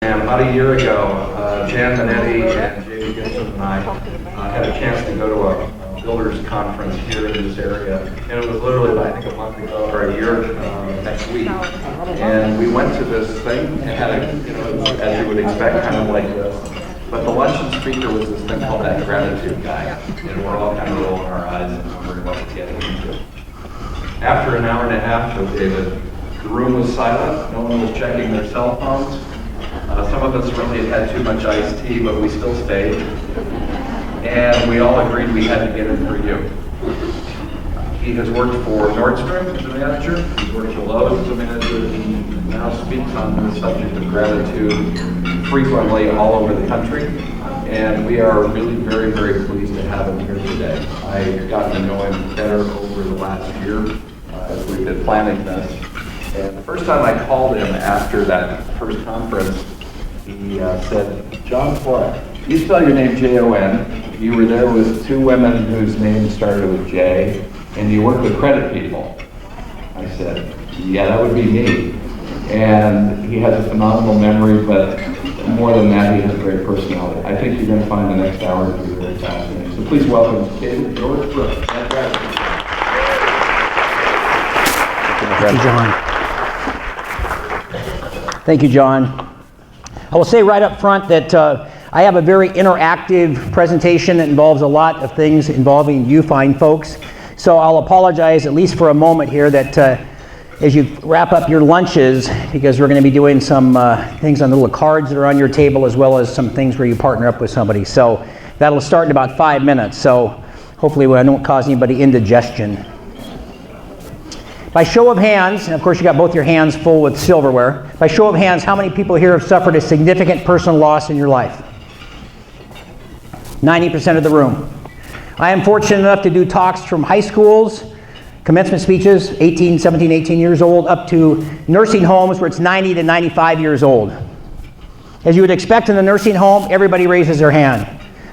And about a year ago, Jan Minetti and Jamie Gibson and I had a chance to go to a builders conference here in this area. And it was literally, I think, a month ago or a year next week. And we went to this thing and had a, as you would expect, kind of like this. But the luncheon speaker was this thing called that gratitude guy. And we're all kind of rolling our eyes and wondering what we're getting into. After an hour and a half with David, the room was silent. No one was checking their cell phones. Some of us really had too much iced tea, but we still stayed. And we all agreed we had to get him for you. He has worked for Nordstrom as a manager. He's worked for Lowe's as a manager. He now speaks on the subject of gratitude frequently all over the country. And we are really very, very pleased to have him here today. I've gotten to know him better over the last year as we've been planning this. And the first time I called him after that first conference, he said, "John Flood, you spell your name Jon. You were there with two women whose names started with J, and you work with credit people." I said, "Yeah, that would be me." And he has a phenomenal memory, but more than that, he has a great personality. I think you're going to find the next hour to be very fascinating. So please welcome David George Brooks. Thank you, John. Thank you, John. I will say right up front that I have a very interactive presentation that involves a lot of things involving you fine folks. So I'll apologize at least for a moment here that as you wrap up your lunches, because we're going to be doing some things on the little cards that are on your table, as well as some things where you partner up with somebody. So that'll start in about 5 minutes. So hopefully I don't cause anybody indigestion. By show of hands, and of course you got both your hands full with silverware, by show of hands, how many people here have suffered a significant personal loss in your life? 90% of the room. I am fortunate enough to do talks from high schools, commencement speeches, 17, 18 years old, up to nursing homes where it's 90 to 95 years old. As you would expect in the nursing home, everybody raises their hand.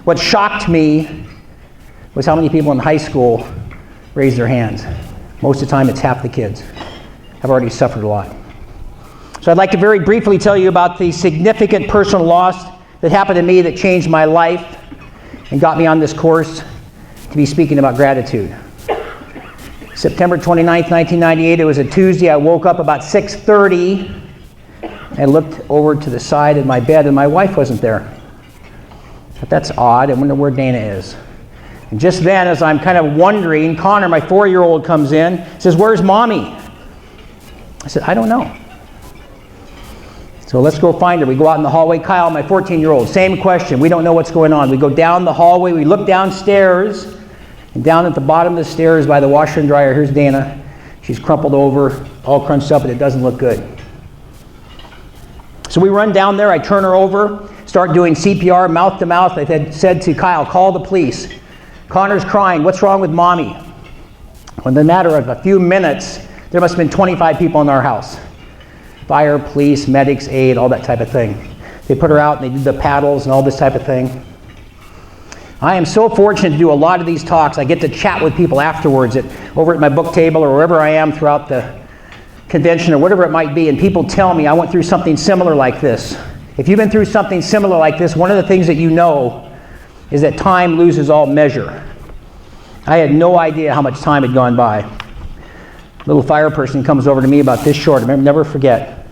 What shocked me was how many people in high school raised their hands. Most of the time, it's half the kids have already suffered a lot. So I'd like to very briefly tell you about the significant personal loss that happened to me that changed my life and got me on this course to be speaking about gratitude. September 29th, 1998, it was a Tuesday. I woke up about 6:30 and looked over to the side of my bed, and my wife wasn't there. But that's odd. I wonder where Dana is. And just then, as I'm kind of wondering, Connor, my 4-year-old, comes in, says, "Where's Mommy?" I said, "I don't know." So let's go find her. We go out in the hallway. Kyle, my 14-year-old, same question. We don't know what's going on. We go down the hallway. We look downstairs. And down at the bottom of the stairs by the washer and dryer, here's Dana. She's crumpled over, all crunched up, and it doesn't look good. So we run down there. I turn her over, start doing CPR, mouth to mouth. I had said to Kyle, "Call the police. Connor's crying. What's wrong with Mommy?" In the matter of a few minutes, there must have been 25 people in our house. Fire, police, medics, aid, all that type of thing. They put her out and they did the paddles and all this type of thing. I am so fortunate to do a lot of these talks. I get to chat with people afterwards over at my book table or wherever I am throughout the convention or whatever it might be, and people tell me I went through something similar like this. If you've been through something similar like this, one of the things that you know is that time loses all measure. I had no idea how much time had gone by. A little fire person comes over to me about this short. I'll never forget.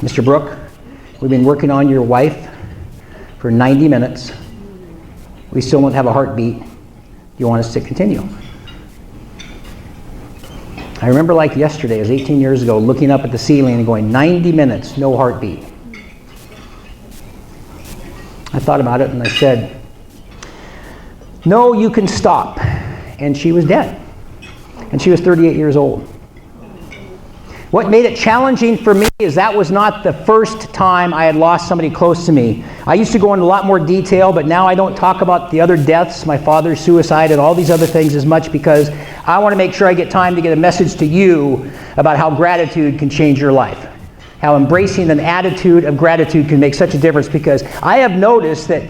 "Mr. Brook, we've been working on your wife for 90 minutes. We still don't have a heartbeat. Do you want us to continue?" I remember like yesterday, it was 18 years ago, looking up at the ceiling and going, 90 minutes, no heartbeat. I thought about it and I said, "No, you can stop." And she was dead. And she was 38 years old. What made it challenging for me is that was not the first time I had lost somebody close to me. I used to go into a lot more detail, but now I don't talk about the other deaths, my father's suicide and all these other things as much because I want to make sure I get time to get a message to you about how gratitude can change your life. How embracing an attitude of gratitude can make such a difference, because I have noticed that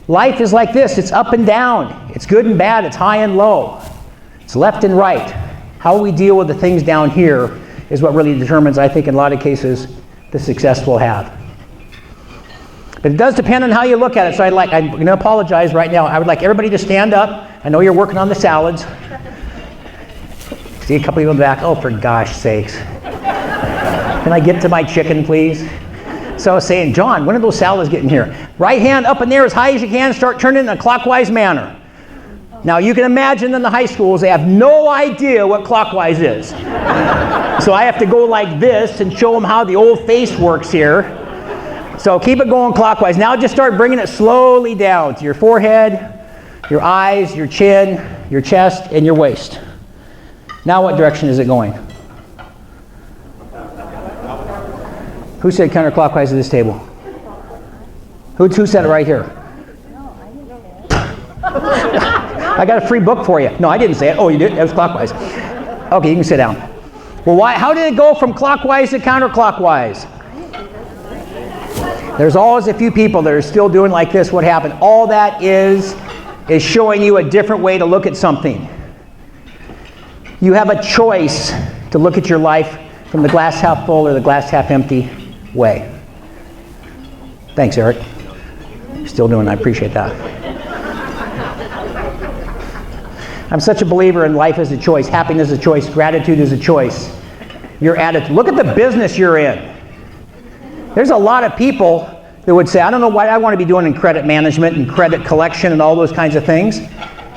life is like this. It's up and down. It's good and bad. It's high and low. It's left and right. How we deal with the things down here is what really determines, I think, in a lot of cases, the success we'll have. But it does depend on how you look at it. So I'm going to apologize right now. I would like everybody to stand up. I know you're working on the salads. See a couple people in the back. Oh, for gosh sakes. Can I get to my chicken, please? So I was saying, John, when are those salads getting here? Right hand up in there as high as you can. Start turning in a clockwise manner. Now you can imagine in the high schools, they have no idea what clockwise is. So I have to go like this and show them how the old face works here. So keep it going clockwise. Now just start bringing it slowly down to your forehead, your eyes, your chin, your chest, and your waist. Now what direction is it going? Who said counterclockwise to this table? Who said it right here? I got a free book for you. No, I didn't say it. Oh, you did? It was clockwise. Okay, you can sit down. Well, how did it go from clockwise to counterclockwise? There's always a few people that are still doing like this. What happened? All that is showing you a different way to look at something. You have a choice to look at your life from the glass half full or the glass half empty way. Thanks, Eric. Still doing it. I appreciate that. I'm such a believer in life as a choice, happiness is a choice, gratitude is a choice. Your attitude. Look at the business you're in. There's a lot of people that would say, I don't know what I want to be doing in credit management and credit collection and all those kinds of things.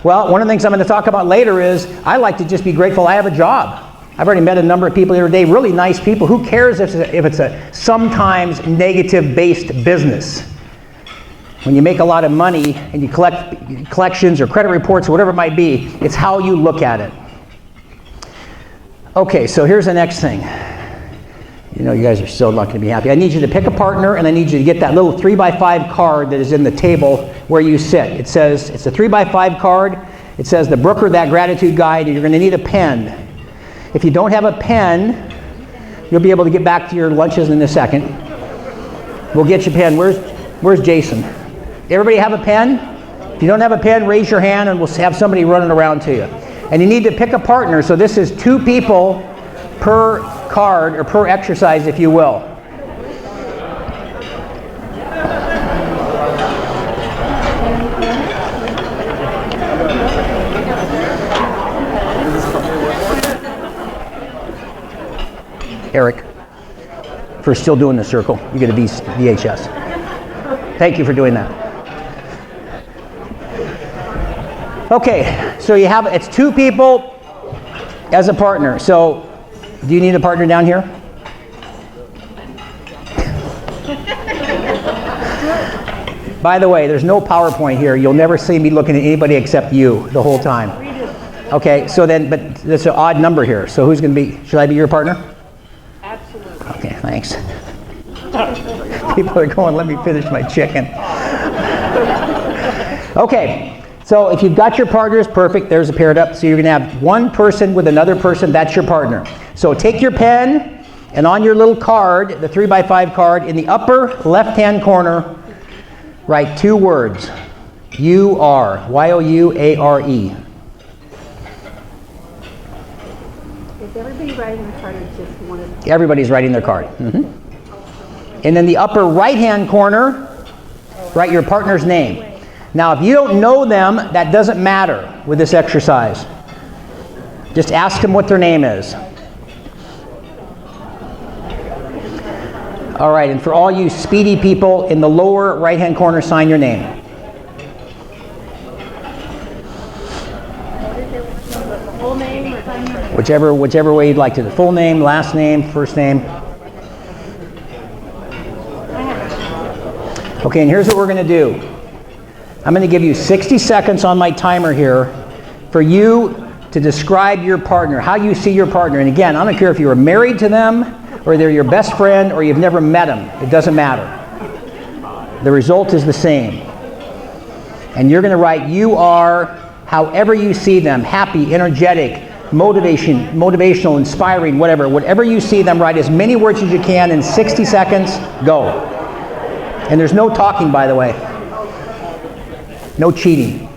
Well, one of the things I'm going to talk about later is I like to just be grateful I have a job. I've already met a number of people the other day, really nice people. Who cares if it's a sometimes negative-based business? When you make a lot of money and you collect collections or credit reports or whatever it might be, it's how you look at it. Okay, so here's the next thing. You know, you guys are still not going to be happy. I need you to pick a partner, and I need you to get that little 3x5 card that is in the table where you sit. It says, it's a 3x5 card. It says the Brooker That Gratitude Guide, and you're going to need a pen. If you don't have a pen, you'll be able to get back to your lunches in a second. We'll get you a pen. Where's Jason? Everybody have a pen? If you don't have a pen, raise your hand, and we'll have somebody running around to you. And you need to pick a partner. So this is 2 people per card, or per exercise, if you will. Eric, for still doing the circle, you get a VHS. Thank you for doing that. Okay, so you have, it's 2 people as a partner. So do you need a partner down here? By the way, there's no PowerPoint here. You'll never see me looking at anybody except you the whole time. Okay, so then, but there's an odd number here. So who's going to be, should I be your partner? Absolutely. Okay, thanks. People are going, let me finish my chicken. Okay. So if you've got your partners, perfect, there's a paired up. So you're going to have one person with another person, that's your partner. So take your pen, and on your little card, the 3x5 card, in the upper left-hand corner, write 2 words. You are, Y-O-U-A-R-E. Is everybody writing the card or just one of them? Everybody's writing their card. And in the upper right-hand corner, write your partner's name. Now, if you don't know them, that doesn't matter with this exercise. Just ask them what their name is. All right, and for all you speedy people, in the lower right-hand corner, sign your name. Full name or Whichever way you'd like to. The full name, last name, first name. Okay, and here's what we're going to do. I'm going to give you 60 seconds on my timer here for you to describe your partner, how you see your partner. And again, I don't care if you were married to them, or they're your best friend, or you've never met them. It doesn't matter. The result is the same. And you're going to write, you are, however you see them, happy, energetic, motivational, inspiring, whatever. Whatever you see them, write as many words as you can in 60 seconds. Go. And there's no talking, by the way. No cheating.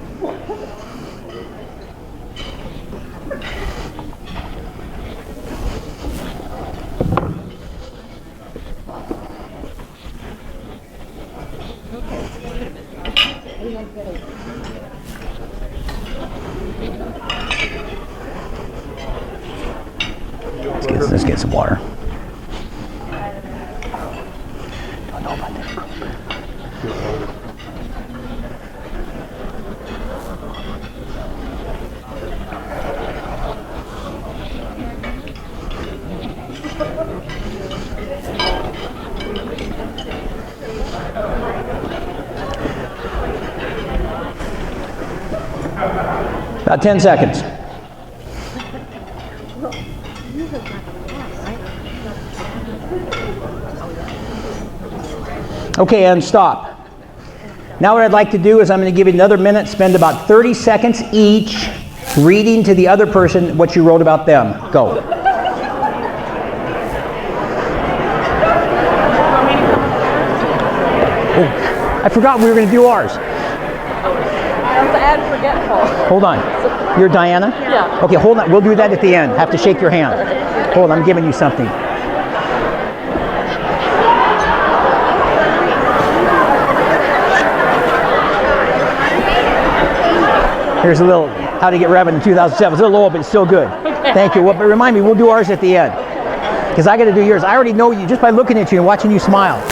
get some water. Don't know about that. About 10 seconds. Okay, and stop. Now what I'd like to do is I'm going to give you another minute, spend about 30 seconds each reading to the other person what you wrote about them. Go. Oh, I forgot we were going to do ours. And forgetful. Hold on. You're Diana? Yeah. Okay, hold on. We'll do that at the end. Have to shake your hand. Hold on, I'm giving you something. Here's a little How to Get Revenue in 2007. It's a little low, but it's still good. Thank you. Well, but remind me, we'll do ours at the end. Because I got to do yours. I already know you just by looking at you and watching you smile.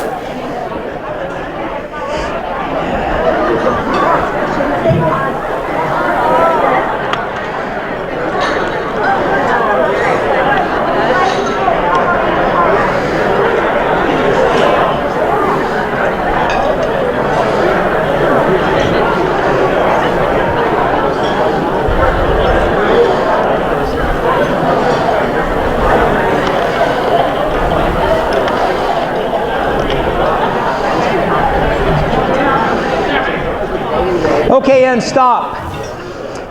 Okay, and stop.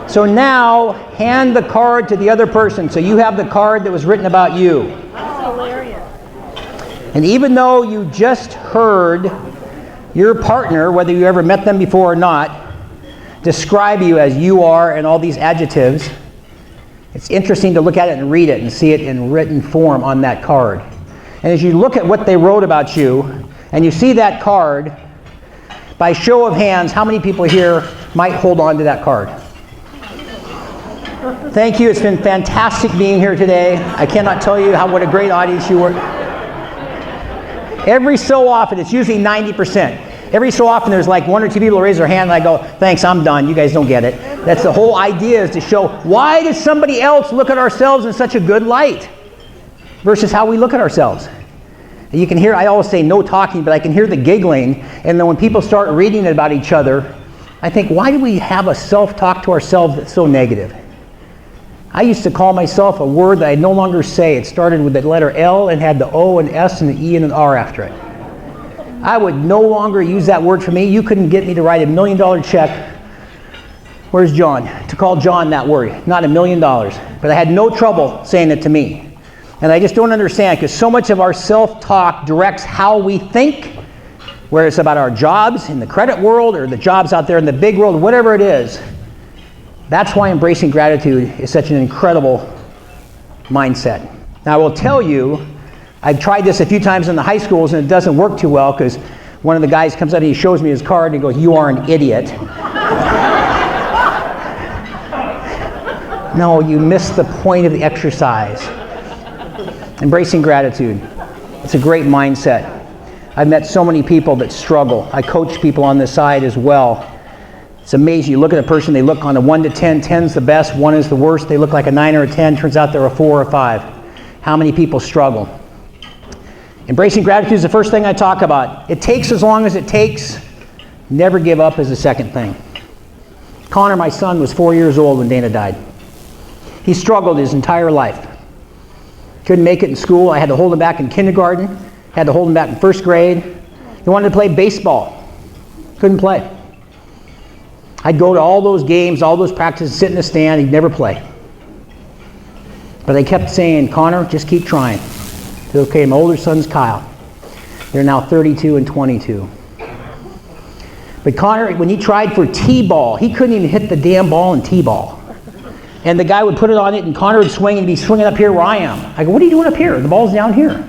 So now, hand the card to the other person. So you have the card that was written about you. Hilarious. And even though you just heard your partner, whether you ever met them before or not, describe you as you are and all these adjectives, it's interesting to look at it and read it and see it in written form on that card. And as you look at what they wrote about you, and you see that card, by show of hands, how many people here might hold on to that card? Thank you. It's been fantastic being here today. I cannot tell you what a great audience you were. Every so often, it's usually 90%. Every so often, there's like one or two people who raise their hand and I go, thanks, I'm done. You guys don't get it. That's the whole idea, is to show why does somebody else look at ourselves in such a good light versus how we look at ourselves. You can hear, I always say no talking, but I can hear the giggling. And then when people start reading about each other, I think, why do we have a self-talk to ourselves that's so negative? I used to call myself a word that I no longer say. It started with the letter L and had the O and S and the E and an R after it. I would no longer use that word for me. You couldn't get me to write $1 million check. Where's John? To call John that word, not $1 million. But I had no trouble saying it to me. And I just don't understand, because so much of our self-talk directs how we think, whether it's about our jobs in the credit world or the jobs out there in the big world, whatever it is. That's why embracing gratitude is such an incredible mindset. Now, I will tell you, I've tried this a few times in the high schools and it doesn't work too well, because one of the guys comes up and he shows me his card and he goes, "You are an idiot." No, you missed the point of the exercise. Embracing gratitude. It's a great mindset. I've met so many people that struggle. I coach people on this side as well. It's amazing. You look at a person, they look on a 1 to 10. 10's the best, 1 is the worst. They look like a 9 or a 10. Turns out they're a 4 or a 5. How many people struggle? Embracing gratitude is the first thing I talk about. It takes as long as it takes. Never give up is the second thing. Connor, my son, was 4 years old when Dana died. He struggled his entire life. Couldn't make it in school. I had to hold him back in kindergarten. Had to hold him back in first grade. He wanted to play baseball. Couldn't play. I'd go to all those games, all those practices, sit in the stand. He'd never play. But I kept saying, "Connor, just keep trying." So, okay, my older son's Kyle. They're now 32 and 22. But Connor, when he tried for T-ball, he couldn't even hit the damn ball in T-ball. And the guy would put it on it, and Connor would swing and be swinging up here where I am. I go, "What are you doing up here? The ball's down here."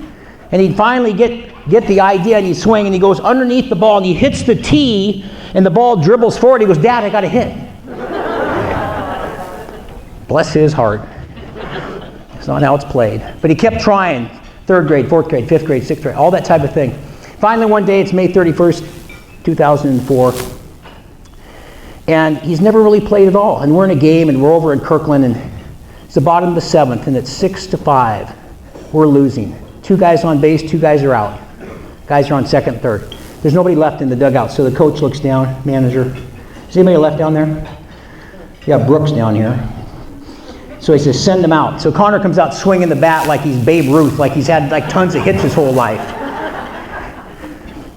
And he'd finally get the idea, and he'd swing, and he goes underneath the ball, and he hits the tee, and the ball dribbles forward. He goes, "Dad, I got a hit." Bless his heart. It's not how it's played. But he kept trying. 3rd grade, 4th grade, 5th grade, 6th grade, all that type of thing. Finally, one day, it's May 31st, 2004. And he's never really played at all. And we're in a game, and we're over in Kirkland, and it's the bottom of the 7th, and it's 6-5. We're losing. 2 guys on base, 2 guys are out. Guys are on 2nd, 3rd. There's nobody left in the dugout, so the coach looks down, manager. Is anybody left down there? Yeah, Brooks down here. So he says, send him out. So Connor comes out swinging the bat like he's Babe Ruth, like he's had like tons of hits his whole life.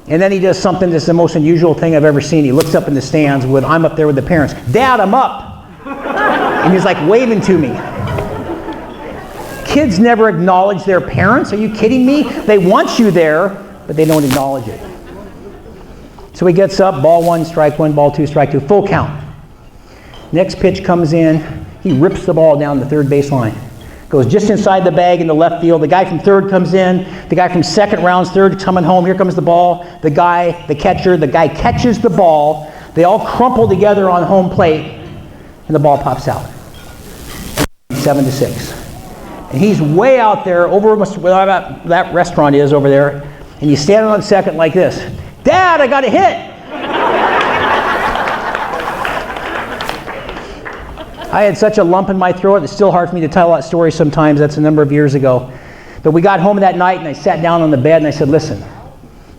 And then he does something that's the most unusual thing I've ever seen. He looks up in the stands with, I'm up there with the parents. Dad, I'm up. And he's like waving to me. Kids never acknowledge their parents. Are you kidding me? They want you there, but they don't acknowledge it. So he gets up, ball 1, strike 1, ball 2, strike 2, full count. Next pitch comes in. He rips the ball down the 3rd baseline. Goes just inside the bag in the left field. The guy from 3rd comes in. The guy from 2nd rounds 3rd coming home. Here comes the ball. The guy catches the ball. They all crumple together on home plate, and the ball pops out. 7-6. And he's way out there over where that restaurant is over there, and he's standing on 2nd like this. Dad, I got a hit. I had such a lump in my throat, it's still hard for me to tell that story sometimes. That's a number of years ago. But we got home that night, and I sat down on the bed, and I said, listen,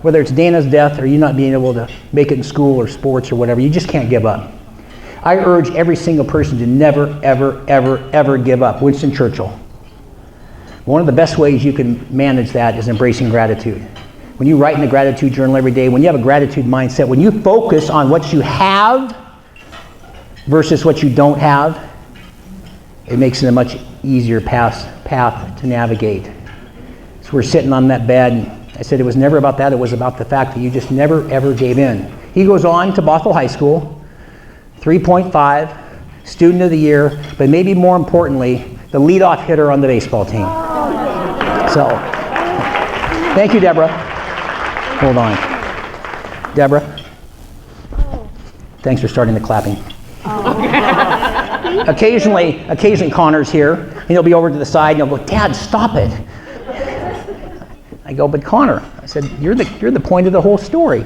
whether it's Dana's death or you not being able to make it in school or sports or whatever, you just can't give up. I urge every single person to never, ever, ever, ever give up. Winston Churchill. One of the best ways you can manage that is embracing gratitude. When you write in a gratitude journal every day, when you have a gratitude mindset, when you focus on what you have versus what you don't have, it makes it a much easier path to navigate. So we're sitting on that bed, and I said it was never about that, it was about the fact that you just never ever gave in. He goes on to Bothell High School, 3.5, student of the year, but maybe more importantly, the leadoff hitter on the baseball team. So, thank you, Deborah. Hold on. Deborah, thanks for starting the clapping. Occasionally Connor's here, and he'll be over to the side, and he'll go, Dad, stop it. I go, but Connor, I said, you're the point of the whole story.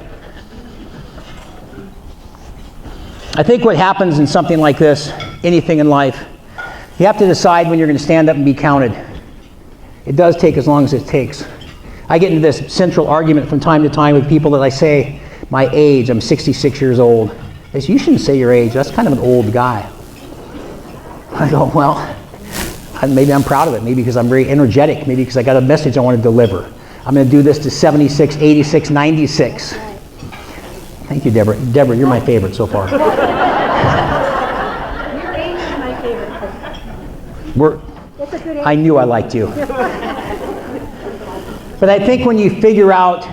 I think what happens in something like this, anything in life, you have to decide when you're going to stand up and be counted. It does take as long as it takes. I get into this central argument from time to time with people that I say my age, I'm 66 years old. They say, you shouldn't say your age, that's kind of an old guy. I go, well, maybe I'm proud of it, maybe because I'm very energetic, maybe because I got a message I want to deliver. I'm going to do this to 76, 86, 96. Thank you, Deborah. Deborah, you're my favorite so far. Your age is my favorite. It's a good age. I knew I liked you. But I think when you figure out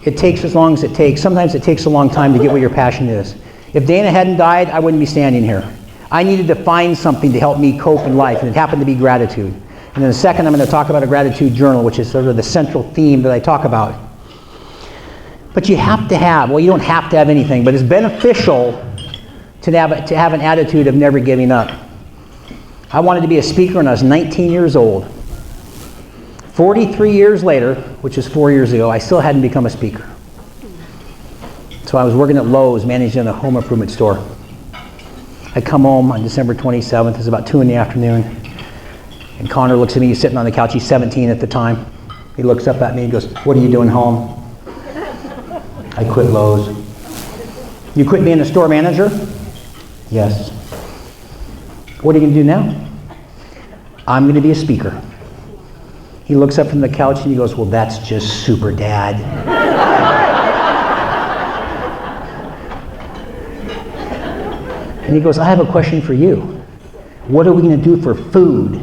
it takes as long as it takes, sometimes it takes a long time to get what your passion is. If Dana hadn't died, I wouldn't be standing here. I needed to find something to help me cope in life, and it happened to be gratitude. And in a second, I'm going to talk about a gratitude journal, which is sort of the central theme that I talk about. But you have to have, well, you don't have to have anything, but it's beneficial to have an attitude of never giving up. I wanted to be a speaker when I was 19 years old. 43 years later, which is 4 years ago, I still hadn't become a speaker. So I was working at Lowe's, managing a home improvement store. I come home on December 27th, it's about 2 in the afternoon, and Connor looks at me, he's sitting on the couch, he's 17 at the time. He looks up at me and goes, what are you doing home? I quit Lowe's. You quit being a store manager? Yes. What are you going to do now? I'm going to be a speaker. He looks up from the couch and he goes, well, that's just super, Dad. And he goes, I have a question for you. What are we going to do for food?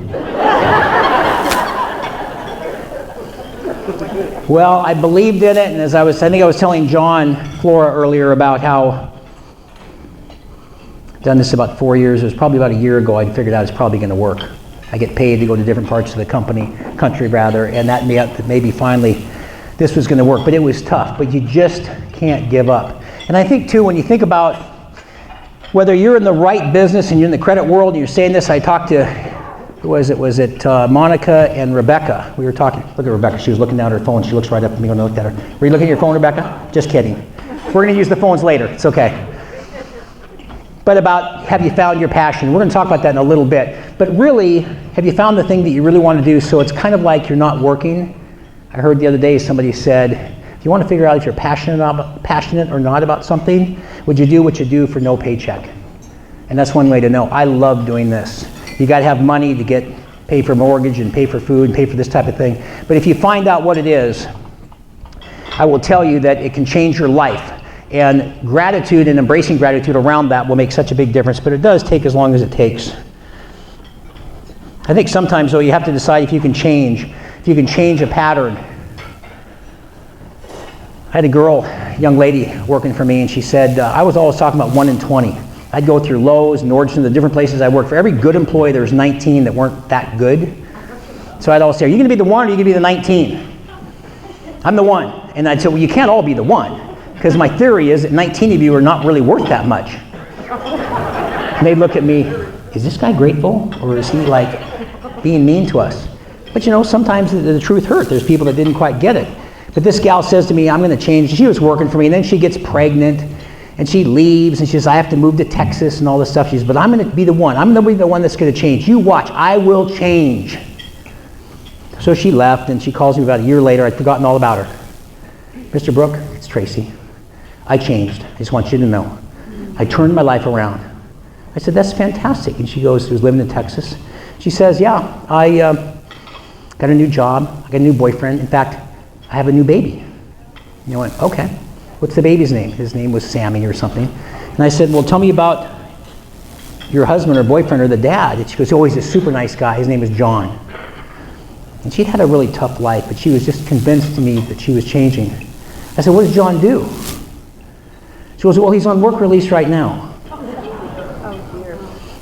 Well, I believed in it, and I think I was telling John Flora earlier about how I've done this about 4 years. It was probably about a year ago I figured out it's probably going to work. I get paid to go to different parts of the country, and that maybe finally this was going to work. But it was tough, but you just can't give up. And I think, too, when you think about whether you're in the right business and you're in the credit world and you're saying this, I talked to who was it? Was it Monica and Rebecca? We were talking. Look at Rebecca. She was looking down at her phone. She looks right up at me when I looked at her. Were you looking at your phone, Rebecca? Just kidding. We're going to use the phones later. It's okay. But about, have you found your passion? We're going to talk about that in a little bit. But really, have you found the thing that you really want to do? So it's kind of like you're not working. I heard the other day somebody said, if you want to figure out if you're passionate or not about something, would you do what you do for no paycheck? And that's one way to know. I love doing this. You got to have money to pay for mortgage and pay for food and pay for this type of thing. But if you find out what it is, I will tell you that it can change your life. And gratitude and embracing gratitude around that will make such a big difference. But it does take as long as it takes. I think sometimes, though, you have to decide if you can change a pattern. I had a young lady working for me, and she said, I was always talking about 1 in 20. I'd go through Lowe's, Nordstrom, the different places I worked. For every good employee, there was 19 that weren't that good. So I'd always say, are you going to be the 1 or are you going to be the 19? I'm the 1. And I'd say, well, you can't all be the 1. Because my theory is that 19 of you are not really worth that much. And they'd look at me, is this guy grateful? Or is he like being mean to us? But you know, sometimes the truth hurts. There's people that didn't quite get it. But this gal says to me, I'm going to change. She was working for me, and then she gets pregnant, and she leaves, and she says, I have to move to Texas and all this stuff. She says, but I'm going to be the 1. I'm going to be the one that's going to change. You watch. I will change. So she left, and she calls me about a year later. I'd forgotten all about her. Mr. Brooke, it's Tracy. I changed. I just want you to know. I turned my life around. I said, that's fantastic. And she goes, she was living in Texas. She says, yeah, I got a new job. I got a new boyfriend. In fact, I have a new baby. And I went, okay. What's the baby's name? His name was Sammy or something. And I said, well, tell me about your husband or boyfriend or the dad. And she goes, oh, he's a super nice guy. His name is John. And she'd had a really tough life, but she was just convinced to me that she was changing. I said, what does John do? She goes, well, he's on work release right now. Oh, dear.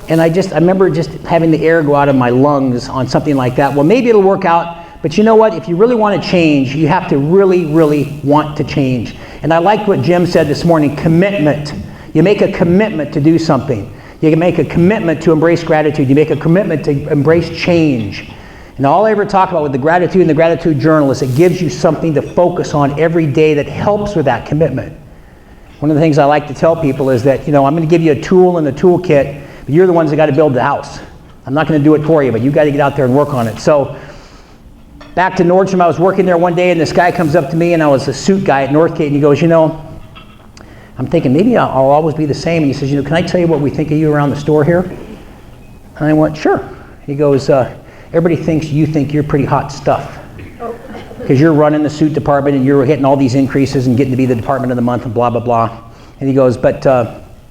And I remember just having the air go out of my lungs on something like that. Well, maybe it'll work out, but you know what? If you really want to change, you have to really, really want to change. And I liked what Jim said this morning, commitment. You make a commitment to do something. You can make a commitment to embrace gratitude. You make a commitment to embrace change. And all I ever talk about with the gratitude and the gratitude journal is it gives you something to focus on every day that helps with that commitment. One of the things I like to tell people is that, you know, I'm going to give you a tool and a toolkit, but you're the ones that got to build the house. I'm not going to do it for you, but you got to get out there and work on it. So back to Nordstrom, I was working there one day, and this guy comes up to me, and I was a suit guy at Northgate, and he goes, you know, I'm thinking maybe I'll always be the same. And he says, you know, can I tell you what we think of you around the store here? And I went, sure. He goes, everybody thinks you think you're pretty hot stuff. Because you're running the suit department and you're hitting all these increases and getting to be the department of the month and blah, blah, blah. And he goes, but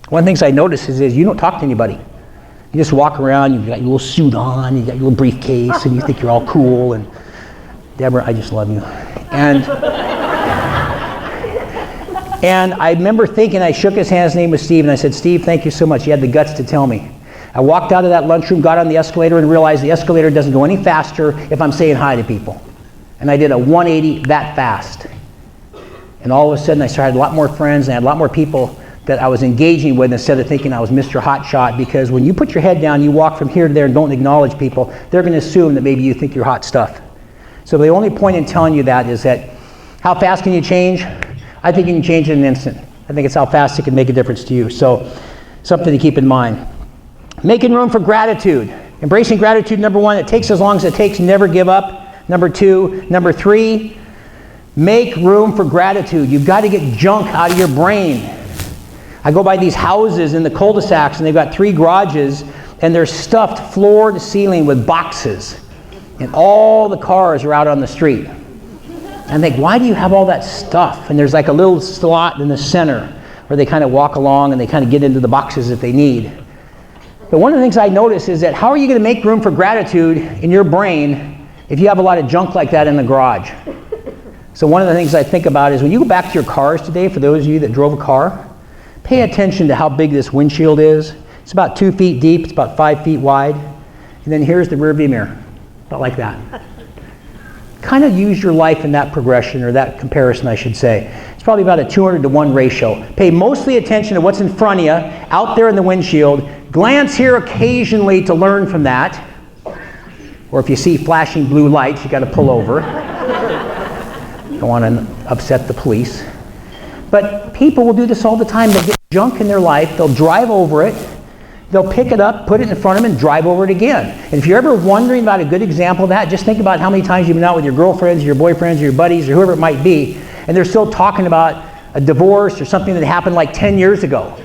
one of the things I notice is you don't talk to anybody. You just walk around, you've got your little suit on, you got your little briefcase, and you think you're all cool. And Deborah, I just love you. And I remember thinking, I shook his hand, his name was Steve, and I said, Steve, thank you so much. You had the guts to tell me. I walked out of that lunchroom, got on the escalator, and realized the escalator doesn't go any faster if I'm saying hi to people. And I did a 180 that fast. And all of a sudden I started a lot more friends and I had a lot more people that I was engaging with instead of thinking I was Mr. Hotshot, because when you put your head down, you walk from here to there and don't acknowledge people, they're going to assume that maybe you think you're hot stuff. So the only point in telling you that is that how fast can you change? I think you can change in an instant. I think it's how fast it can make a difference to you. So something to keep in mind. Making room for gratitude. Embracing gratitude, number 1, it takes as long as it takes, never give up. Number 2, number 3, make room for gratitude. You've got to get junk out of your brain. I go by these houses in the cul-de-sacs and they've got 3 garages and they're stuffed floor to ceiling with boxes. And all the cars are out on the street. And I think, why do you have all that stuff? And there's like a little slot in the center where they kind of walk along and they kind of get into the boxes that they need. But one of the things I notice is that how are you going to make room for gratitude in your brain if you have a lot of junk like that in the garage? So one of the things I think about is when you go back to your cars today, for those of you that drove a car, pay attention to how big this windshield is. It's about 2 feet deep, it's about 5 feet wide. And then here's the rear view mirror, about like that. Kind of use your life in that progression, or that comparison I should say. It's probably about a 200-to-1 ratio. Pay mostly attention to what's in front of you, out there in the windshield. Glance here occasionally to learn from that. Or if you see flashing blue lights, you got to pull over. Don't want to upset the police. But people will do this all the time. They'll get junk in their life, they'll drive over it, they'll pick it up, put it in front of them, and drive over it again. And if you're ever wondering about a good example of that, just think about how many times you've been out with your girlfriends, your boyfriends, your buddies, or whoever it might be, and they're still talking about a divorce or something that happened like 10 years ago.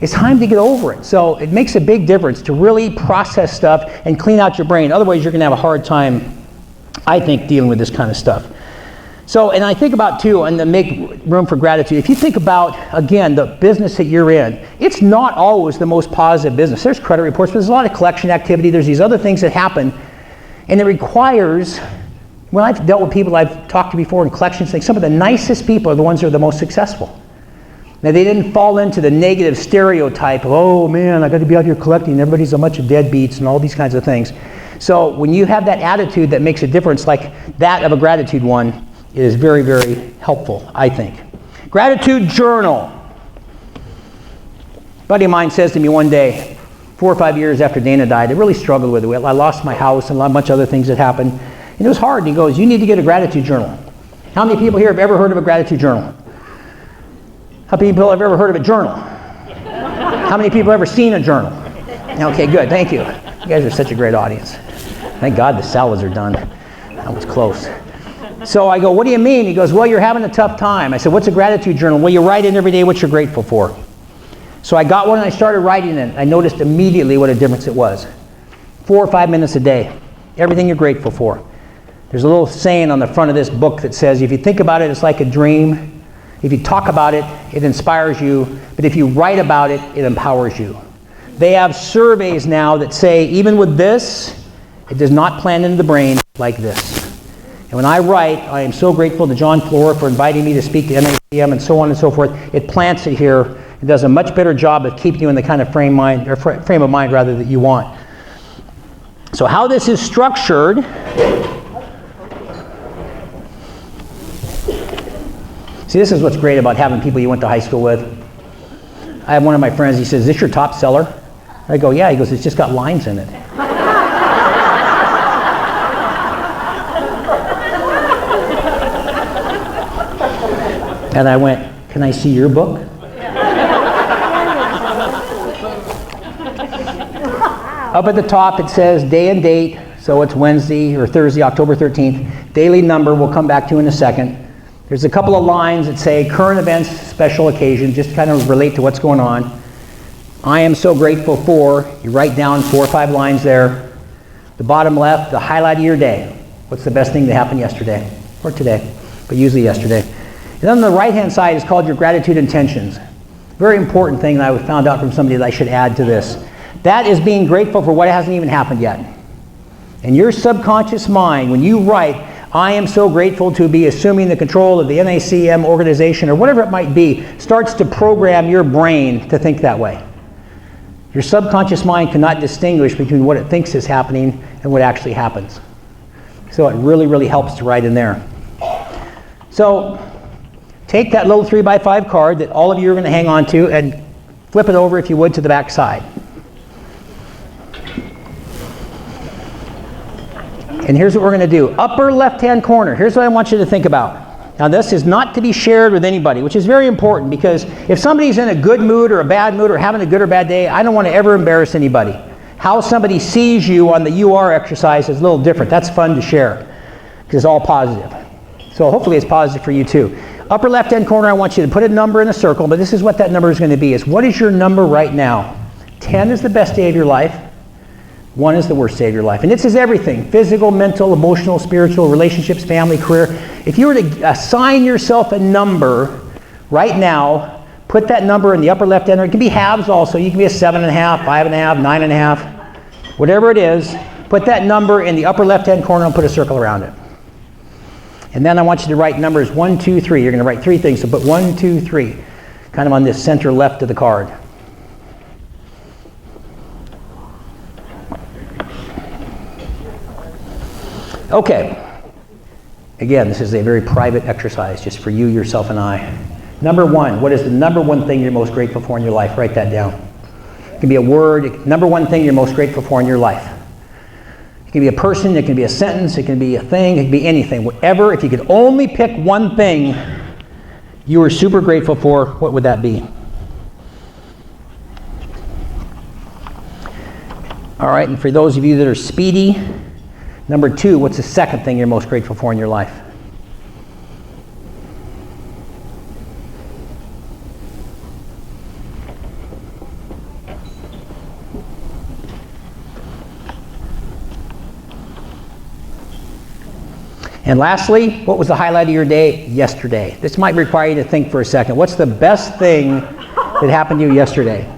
It's time to get over it. So it makes a big difference to really process stuff and clean out your brain. Otherwise, you're going to have a hard time, I think, dealing with this kind of stuff. So, and I think about too, and to make room for gratitude, if you think about, again, the business that you're in, it's not always the most positive business. There's credit reports, but there's a lot of collection activity. There's these other things that happen, and it requires, when I've dealt with people I've talked to before in collections, things, some of the nicest people are the ones who are the most successful. Now, they didn't fall into the negative stereotype of, oh man, I got to be out here collecting, everybody's a bunch of deadbeats and all these kinds of things. So when you have that attitude that makes a difference, like that of a gratitude one, it is very, very helpful, I think. Gratitude journal. A buddy of mine says to me one day, 4 or 5 years after Dana died, I really struggled with it. I lost my house and a bunch of other things that happened. And it was hard. And he goes, you need to get a gratitude journal. How many people here have ever heard of a gratitude journal? How many people have ever heard of a journal? How many people have ever seen a journal? Okay, good. Thank you. You guys are such a great audience. Thank God the salads are done. That was close. So I go, what do you mean? He goes, well, you're having a tough time. I said, what's a gratitude journal? Well, you write in every day what you're grateful for. So I got one and I started writing in it. I noticed immediately what a difference it was. 4 or 5 minutes a day. Everything you're grateful for. There's a little saying on the front of this book that says, if you think about it, it's like a dream. If you talk about it, it inspires you. But if you write about it, it empowers you. They have surveys now that say, even with this, it does not plant into the brain like this. And when I write, I am so grateful to John Flora for inviting me to speak to NACM and so on and so forth. It plants it here. It does a much better job of keeping you in the kind of frame of mind rather that you want. So how this is structured. See, this is what's great about having people you went to high school with. I have one of my friends, he says, is this your top seller? I go, yeah. He goes, it's just got lines in it. And I went, can I see your book? Up at the top it says day and date, so it's Wednesday or Thursday, October 13th. Daily number we'll come back to in a second. There's a couple of lines that say current events, special occasion, just kind of relate to what's going on. I am so grateful for, you write down 4 or 5 lines there. The bottom left, the highlight of your day. What's the best thing that happened yesterday or today, but usually yesterday. And then on the right-hand side is called your gratitude intentions. Very important thing that I found out from somebody that I should add to this. That is being grateful for what hasn't even happened yet. And your subconscious mind, when you write, I am so grateful to be assuming the control of the NACM organization or whatever it might be, starts to program your brain to think that way. Your subconscious mind cannot distinguish between what it thinks is happening and what actually happens. So it really, really helps to write in there. So take that little 3x5 card that all of you are going to hang on to and flip it over, if you would, to the back side. And here's what we're going to do. Upper left-hand corner, here's what I want you to think about. Now this is not to be shared with anybody, which is very important, because if somebody's in a good mood or a bad mood or having a good or bad day, I don't want to ever embarrass anybody. How somebody sees you on the UR exercise is a little different. That's fun to share, because it's all positive. So hopefully it's positive for you too. Upper left-hand corner, I want you to put a number in a circle, but this is what that number is going to be. Is what is your number right now? 10 is the best day of your life. 1 is the worst day of your life. And this is everything. Physical, mental, emotional, spiritual, relationships, family, career. If you were to assign yourself a number right now, put that number in the upper left-hand corner. It can be halves also. You can be a 7.5, 5.5, 9.5. Whatever it is, put that number in the upper left-hand corner and put a circle around it. And then I want you to write numbers 1, 2, 3. You're going to write 3 things. So put 1, 2, 3, kind of on this center left of the card. Okay. Again, this is a very private exercise, just for you, yourself, and I. Number 1, what is the number 1 thing you're most grateful for in your life? Write that down. It can be a word. Number 1 thing you're most grateful for in your life. It can be a person, it can be a sentence, it can be a thing, it can be anything. Whatever, if you could only pick one thing you were super grateful for, what would that be? All right, and for those of you that are speedy, number 2, what's the second thing you're most grateful for in your life? And lastly, what was the highlight of your day yesterday? This might require you to think for a second. What's the best thing that happened to you yesterday?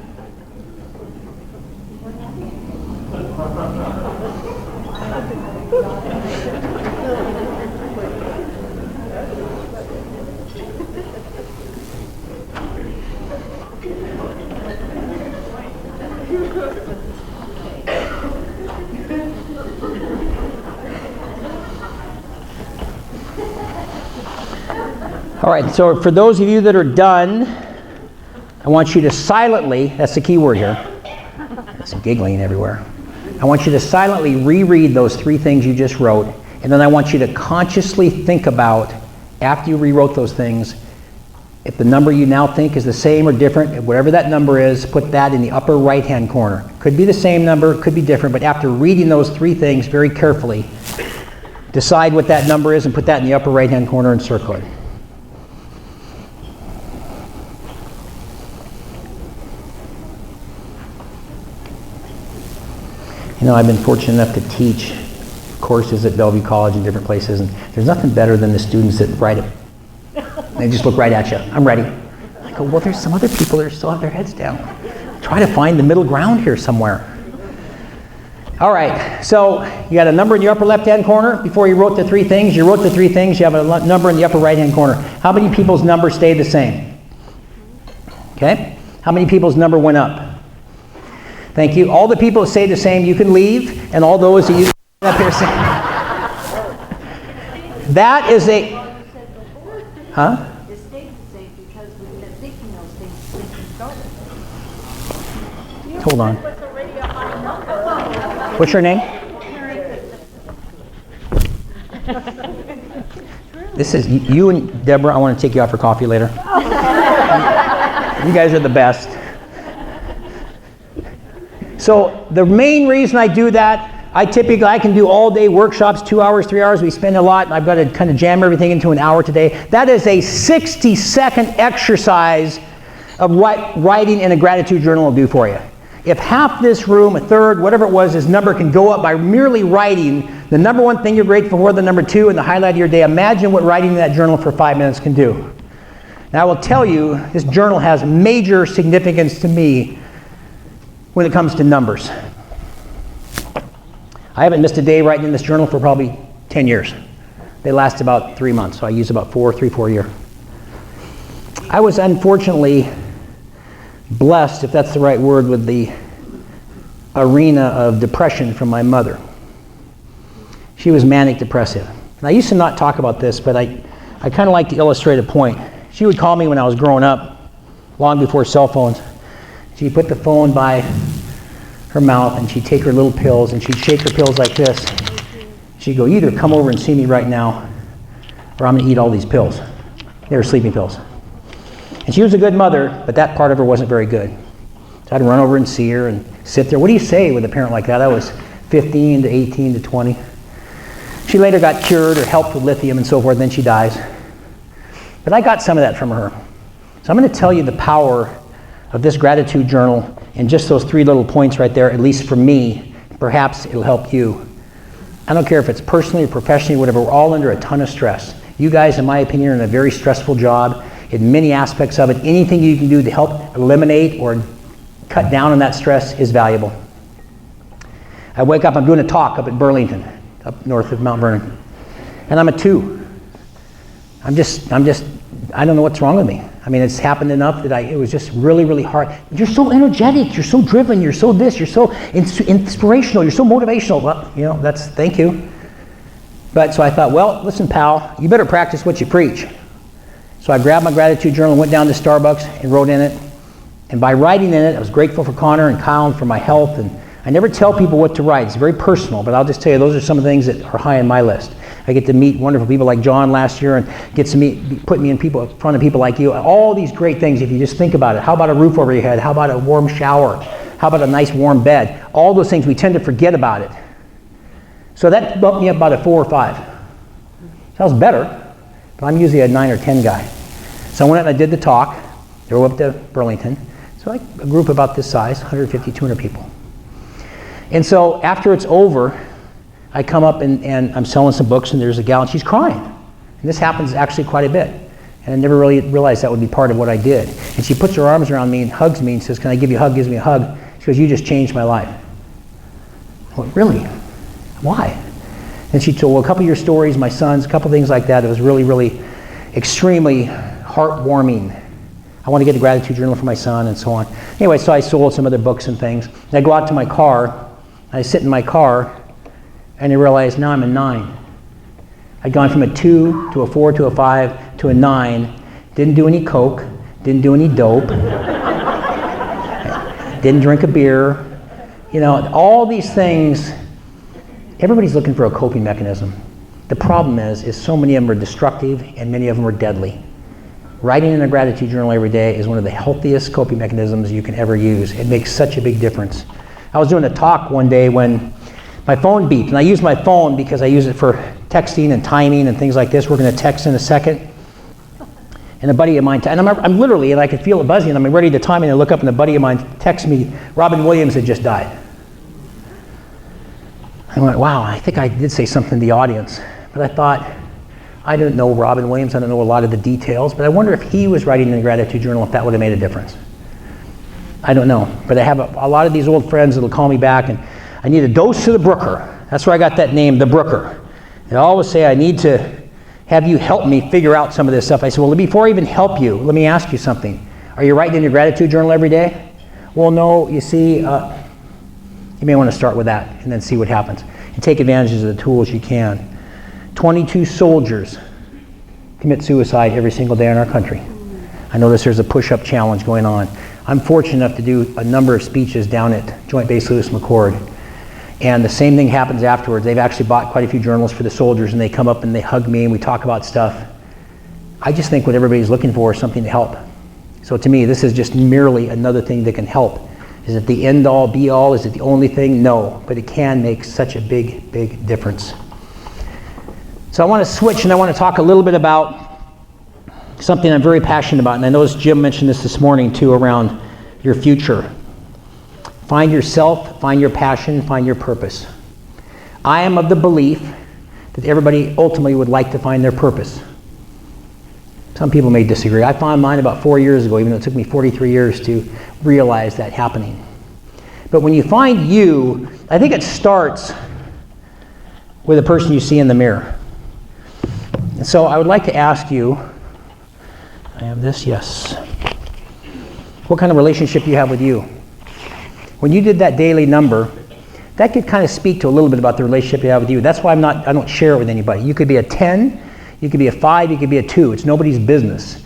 All right, so for those of you that are done, I want you to silently, that's the key word here, some giggling everywhere. I want you to silently reread those 3 things you just wrote, and then I want you to consciously think about, after you rewrote those things, if the number you now think is the same or different, whatever that number is, put that in the upper right-hand corner. Could be the same number, could be different, but after reading those 3 things very carefully, decide what that number is and put that in the upper right-hand corner and circle it. You know, I've been fortunate enough to teach courses at Bellevue College and different places, and there's nothing better than the students that write it. They just look right at you. I'm ready. I go, well, there's some other people that still have their heads down. Try to find the middle ground here somewhere. All right, so you got a number in your upper left-hand corner. Before you wrote the 3 things, you wrote the 3 things. You have a number in the upper right-hand corner. How many people's number stayed the same? Okay. How many people's number went up? Thank you. All the people that stayed the same, you can leave, and all those that you up here saying. That is a, huh? It stayed the same because we've been thinking those things since we started. Hold on. What's your name? This is you and Deborah. I want to take you out for coffee later. You guys are the best. So the main reason I do that, I can do all day workshops, 2 hours, 3 hours. We spend a lot, and I've got to kind of jam everything into an hour today. That is a 60-second exercise of what writing in a gratitude journal will do for you. If half this room, a third, whatever it was, his number can go up by merely writing the number 1 thing you're grateful for, the number 2, and the highlight of your day, imagine what writing in that journal for 5 minutes can do. And I will tell you, this journal has major significance to me when it comes to numbers. I haven't missed a day writing in this journal for probably 10 years. They last about 3 months, so I use about 4 a year. I was unfortunately blessed, if that's the right word, with the arena of depression from my mother. She was manic depressive. And I used to not talk about this, but I kind of like to illustrate a point. She would call me when I was growing up, long before cell phones. She'd put the phone by her mouth and she'd take her little pills and she'd shake her pills like this. She'd go, either come over and see me right now or I'm going to eat all these pills. They were sleeping pills. And she was a good mother, but that part of her wasn't very good. So I'd run over and see her and sit there. What do you say with a parent like that? I was 15 to 18 to 20. She later got cured or helped with lithium and so forth, then she dies. But I got some of that from her. So I'm going to tell you the power of this gratitude journal and just those 3 little points right there, at least for me. Perhaps it'll help you. I don't care if it's personally or professionally, whatever, we're all under a ton of stress. You guys, in my opinion, are in a very stressful job in many aspects of it. Anything you can do to help eliminate or cut down on that stress is valuable. I wake up, I'm doing a talk up at Burlington, up north of Mount Vernon, and I'm a 2. I don't know what's wrong with me. I mean, it's happened enough that it was just really, really hard. You're so energetic, you're so driven, you're so this, you're so inspirational, you're so motivational. Well, thank you. But so I thought, well, listen, pal, you better practice what you preach. So I grabbed my gratitude journal and went down to Starbucks and wrote in it. And by writing in it, I was grateful for Connor and Kyle and for my health. And I never tell people what to write. It's very personal, but I'll just tell you, those are some of the things that are high on my list. I get to meet wonderful people like John last year, and gets to put me in front of people like you. All these great things, if you just think about it. How about a roof over your head? How about a warm shower? How about a nice warm bed? All those things, we tend to forget about it. So that bumped me up about a 4 or 5. Sounds better, but I'm usually a 9 or 10 guy. So I went out and I did the talk, drove up to Burlington. So like a group about this size, 150, 200 people. And so after it's over, I come up and I'm selling some books, and there's a gal and she's crying. And this happens actually quite a bit. And I never really realized that would be part of what I did. And she puts her arms around me and hugs me and says, "Can I give you a hug?" Gives me a hug. She goes, "You just changed my life." I went, "Really? Why?" And she told a couple of your stories, my sons, a couple of things like that. It was really, really extremely heartwarming. I want to get a gratitude journal for my son and so on. Anyway, so I sold some other books and things. And I go out to my car, and I sit in my car, and I realize now I'm a 9. I'd gone from a 2 to a 4 to a 5 to a 9. Didn't do any coke, didn't do any dope, didn't drink a beer. You know, all these things, everybody's looking for a coping mechanism. The problem is so many of them are destructive and many of them are deadly. Writing in a gratitude journal every day is one of the healthiest coping mechanisms you can ever use. It makes such a big difference. I was doing a talk one day when my phone beeped, and I use my phone because I use it for texting and timing and things like this. We're going to text in a second. And a buddy of mine, and I'm literally, and I could feel it buzzing, and I'm ready to time, and I look up, and a buddy of mine texts me, Robin Williams had just died. I went, wow, I think I did say something to the audience. But I thought, I didn't know Robin Williams, I don't know a lot of the details, but I wonder if he was writing in a gratitude journal, if that would have made a difference. I don't know, but I have a lot of these old friends that'll call me back, and I need a dose of the Brooker. That's where I got that name, the Brooker. They always say, I need to have you help me figure out some of this stuff. I said, well, before I even help you, let me ask you something. Are you writing in your gratitude journal every day? Well, no, you see, you may want to start with that and then see what happens. And take advantage of the tools you can. 22 soldiers commit suicide every single day in our country. I notice there's a push-up challenge going on. I'm fortunate enough to do a number of speeches down at Joint Base Lewis McChord. And the same thing happens afterwards. They've actually bought quite a few journals for the soldiers, and they come up and they hug me and we talk about stuff. I just think what everybody's looking for is something to help. So to me, this is just merely another thing that can help. Is it the end all be all? Is it the only thing? No, but it can make such a big, big difference. So I want to switch, and I want to talk a little bit about something I'm very passionate about. And I noticed Jim mentioned this morning too, around your future. Find yourself, find your passion, find your purpose. I am of the belief that everybody ultimately would like to find their purpose. Some people may disagree. I found mine about 4 years ago, even though it took me 43 years to realize that happening. But when you find you, I think it starts with the person you see in the mirror. And so I would like to ask you, I have this, yes. What kind of relationship do you have with you? When you did that daily number, that could kind of speak to a little bit about the relationship you have with you. That's why I don't share it with anybody. You could be a 10, you could be a 5, you could be a 2. It's nobody's business.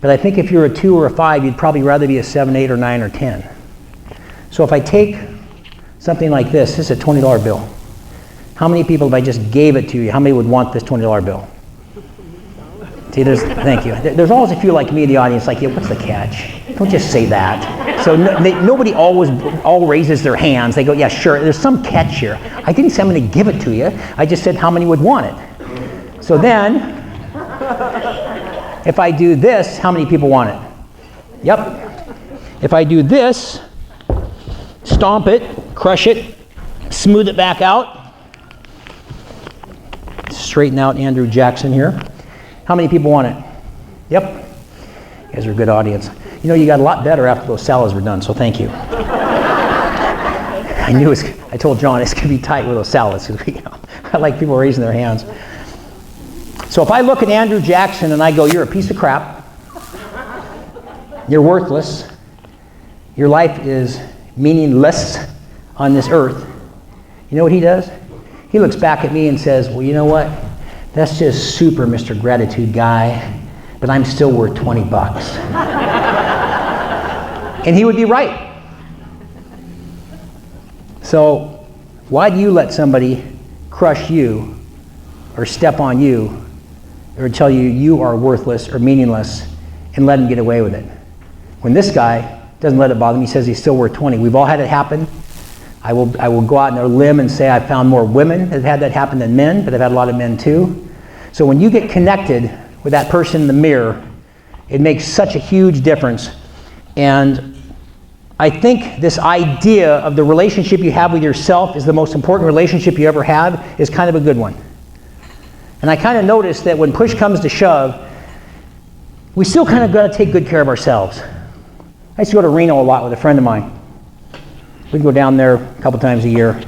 But I think if you're a 2 or a 5, you'd probably rather be a 7, 8, or 9, or 10. So if I take something like this is a $20 bill. How many people, if I just gave it to you, how many would want this $20 bill? See, thank you. There's always a few like me in the audience, like, yeah, what's the catch? Don't just say that. So nobody all raises their hands. They go, yeah, sure, there's some catch here. I didn't say I'm going to give it to you. I just said how many would want it. So then, if I do this, how many people want it? Yep. If I do this, stomp it, crush it, smooth it back out, straighten out Andrew Jackson here. How many people want it? Yep. You guys are a good audience. You know, you got a lot better after those salads were done, so thank you. I told John it's going to be tight with those salads. I like people raising their hands. So if I look at Andrew Jackson and I go, you're a piece of crap, you're worthless, your life is meaningless on this earth, you know what he does? He looks back at me and says, well, you know what? That's just super, Mr. Gratitude Guy, but I'm still worth $20. And he would be right. So why do you let somebody crush you or step on you or tell you you are worthless or meaningless and let him get away with it? When this guy doesn't let it bother him, he says he's still worth 20. We've all had it happen. I will go out on a limb and say I've found more women that have had that happen than men, but I've had a lot of men too. So when you get connected with that person in the mirror, it makes such a huge difference. And I think this idea of the relationship you have with yourself is the most important relationship you ever have is kind of a good one. And I kind of noticed that when push comes to shove, we still kind of got to take good care of ourselves. I used to go to Reno a lot with a friend of mine. We'd go down there a couple times a year,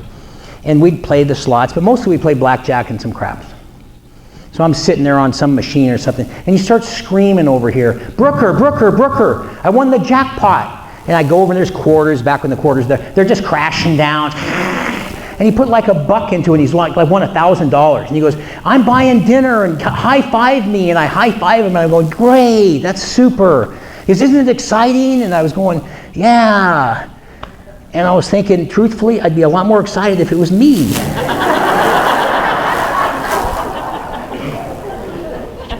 and we'd play the slots, but mostly we played blackjack and some craps. So I'm sitting there on some machine or something, and he starts screaming over here, Brooker, Brooker, Brooker, I won the jackpot. And I go over and there's quarters, back when the quarters, they're just crashing down. And he put like $1 into it, and he's like won $1,000. And he goes, I'm buying dinner, and high-five me, and I high-five him, and I'm going, great, that's super. He goes, isn't it exciting? And I was going, yeah. And I was thinking, truthfully, I'd be a lot more excited if it was me.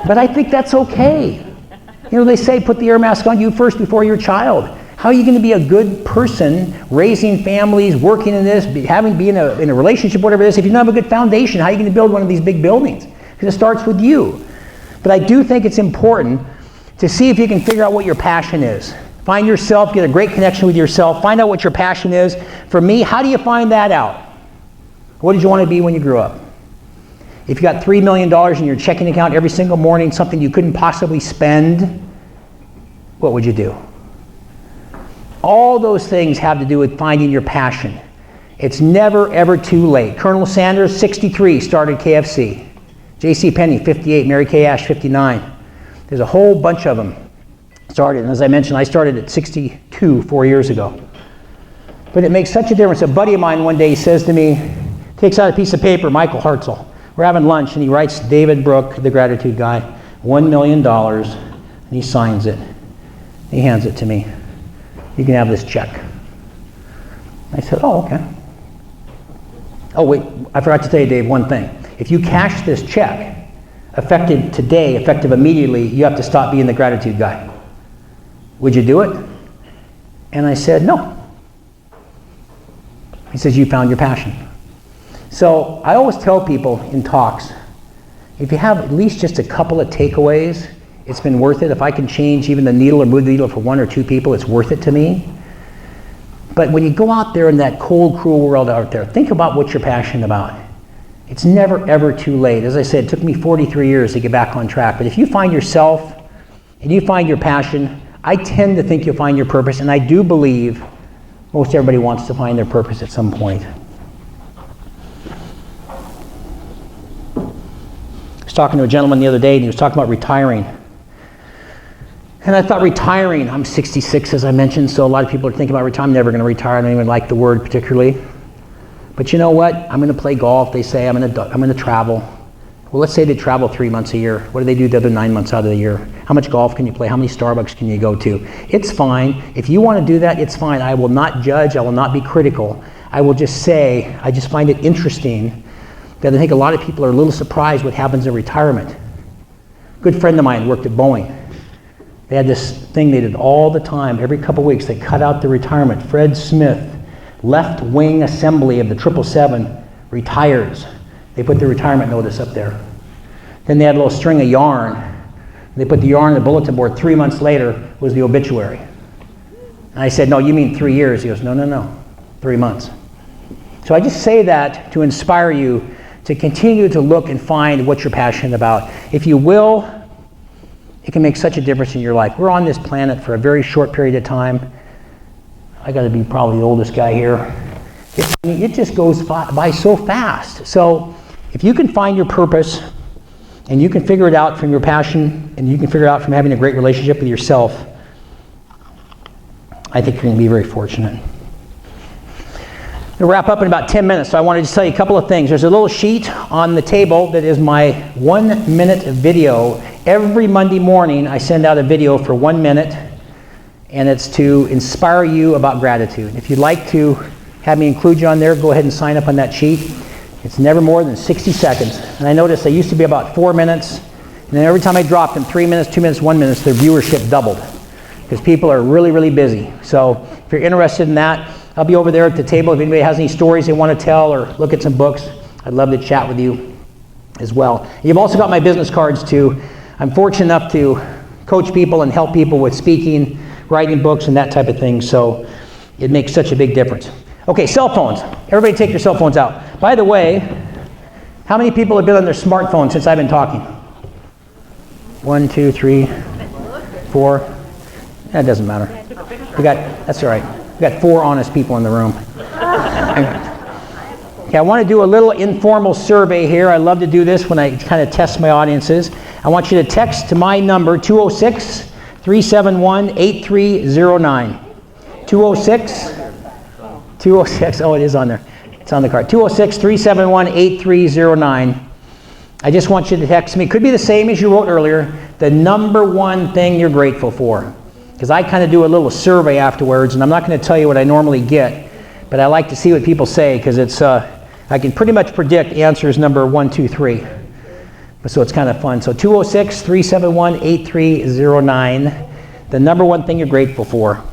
But I think that's okay. You know, they say put the air mask on you first before your child. How are you going to be a good person, raising families, working in this, being in a relationship, whatever it is, if you don't have a good foundation? How are you going to build one of these big buildings? Because it starts with you. But I do think it's important to see if you can figure out what your passion is. Find yourself, get a great connection with yourself, find out what your passion is. For me, how do you find that out? What did you want to be when you grew up? If you got $3 million in your checking account every single morning, something you couldn't possibly spend, what would you do? All those things have to do with finding your passion. It's never, ever too late. Colonel Sanders, 63, started KFC. J.C. Penney, 58. Mary Kay Ash, 59. There's a whole bunch of them started. And as I mentioned, I started at 62 4 years ago. But it makes such a difference. A buddy of mine one day says to me, takes out a piece of paper, Michael Hartzell. We're having lunch, and he writes David Brooke, the gratitude guy, $1 million, and he signs it. He hands it to me. You can have this check. I said, oh, okay. Oh, wait, I forgot to tell you, Dave, one thing. If you cash this check, effective today, effective immediately, you have to stop being the gratitude guy. Would you do it? And I said, no. He says, you found your passion. So I always tell people in talks, if you have at least just a couple of takeaways, it's been worth it. If I can change even the needle or move the needle for 1 or 2 people, it's worth it to me. But when you go out there in that cold, cruel world out there, think about what you're passionate about. It's never, ever too late. As I said, it took me 43 years to get back on track. But if you find yourself and you find your passion, I tend to think you'll find your purpose, and I do believe most everybody wants to find their purpose at some point. I was talking to a gentleman the other day, and he was talking about retiring. And I thought retiring, I'm 66 as I mentioned, so a lot of people are thinking about retiring. I'm never going to retire. I don't even like the word particularly. But you know what? I'm going to play golf. They say I'm going to travel. Well, let's say they travel 3 months a year. What do they do the other 9 months out of the year? How much golf can you play? How many Starbucks can you go to? It's fine. If you want to do that, it's fine. I will not judge. I will not be critical. I will just say, I just find it interesting that I think a lot of people are a little surprised what happens in retirement. A good friend of mine worked at Boeing. They had this thing they did all the time. Every couple of weeks, they cut out the retirement. Fred Smith, left wing assembly of the 777, retires. They put the retirement notice up there. Then they had a little string of yarn. They put the yarn on the bulletin board. 3 months later was the obituary. And I said, no, you mean 3 years? He goes, no, 3 months. So I just say that to inspire you to continue to look and find what you're passionate about. If you will, it can make such a difference in your life. We're on this planet for a very short period of time. I got to be probably the oldest guy here. It just goes by so fast. So if you can find your purpose, and you can figure it out from your passion, and you can figure it out from having a great relationship with yourself, I think you're going to be very fortunate. We'll wrap up in about 10 minutes, so I wanted to tell you a couple of things. There's a little sheet on the table that is my 1-minute video. Every Monday morning, I send out a video for 1 minute, and it's to inspire you about gratitude. If you'd like to have me include you on there, go ahead and sign up on that sheet. It's never more than 60 seconds. And I noticed they used to be about 4 minutes, and then every time I dropped them, 3 minutes, 2 minutes, 1 minute, their viewership doubled. Because people are really, really busy. So if you're interested in that, I'll be over there at the table. If anybody has any stories they want to tell or look at some books, I'd love to chat with you as well. You've also got my business cards too. I'm fortunate enough to coach people and help people with speaking, writing books, and that type of thing. So it makes such a big difference. Okay, cell phones. Everybody take your cell phones out. By the way, how many people have been on their smartphone since I've been talking? 1, 2, 3, 4. That doesn't matter. That's all right. We got 4 honest people in the room. Okay, I want to do a little informal survey here. I love to do this when I kind of test my audiences. I want you to text to my number, 206-371-8309. 206, oh, it is on there. It's on the card. 206-371-8309. I just want you to text me. It could be the same as you wrote earlier, the number one thing you're grateful for. Because I kind of do a little survey afterwards, and I'm not going to tell you what I normally get, but I like to see what people say, because it's I can pretty much predict answers number 1, 2, 3. So it's kind of fun. So 206-371-8309, the number one thing you're grateful for.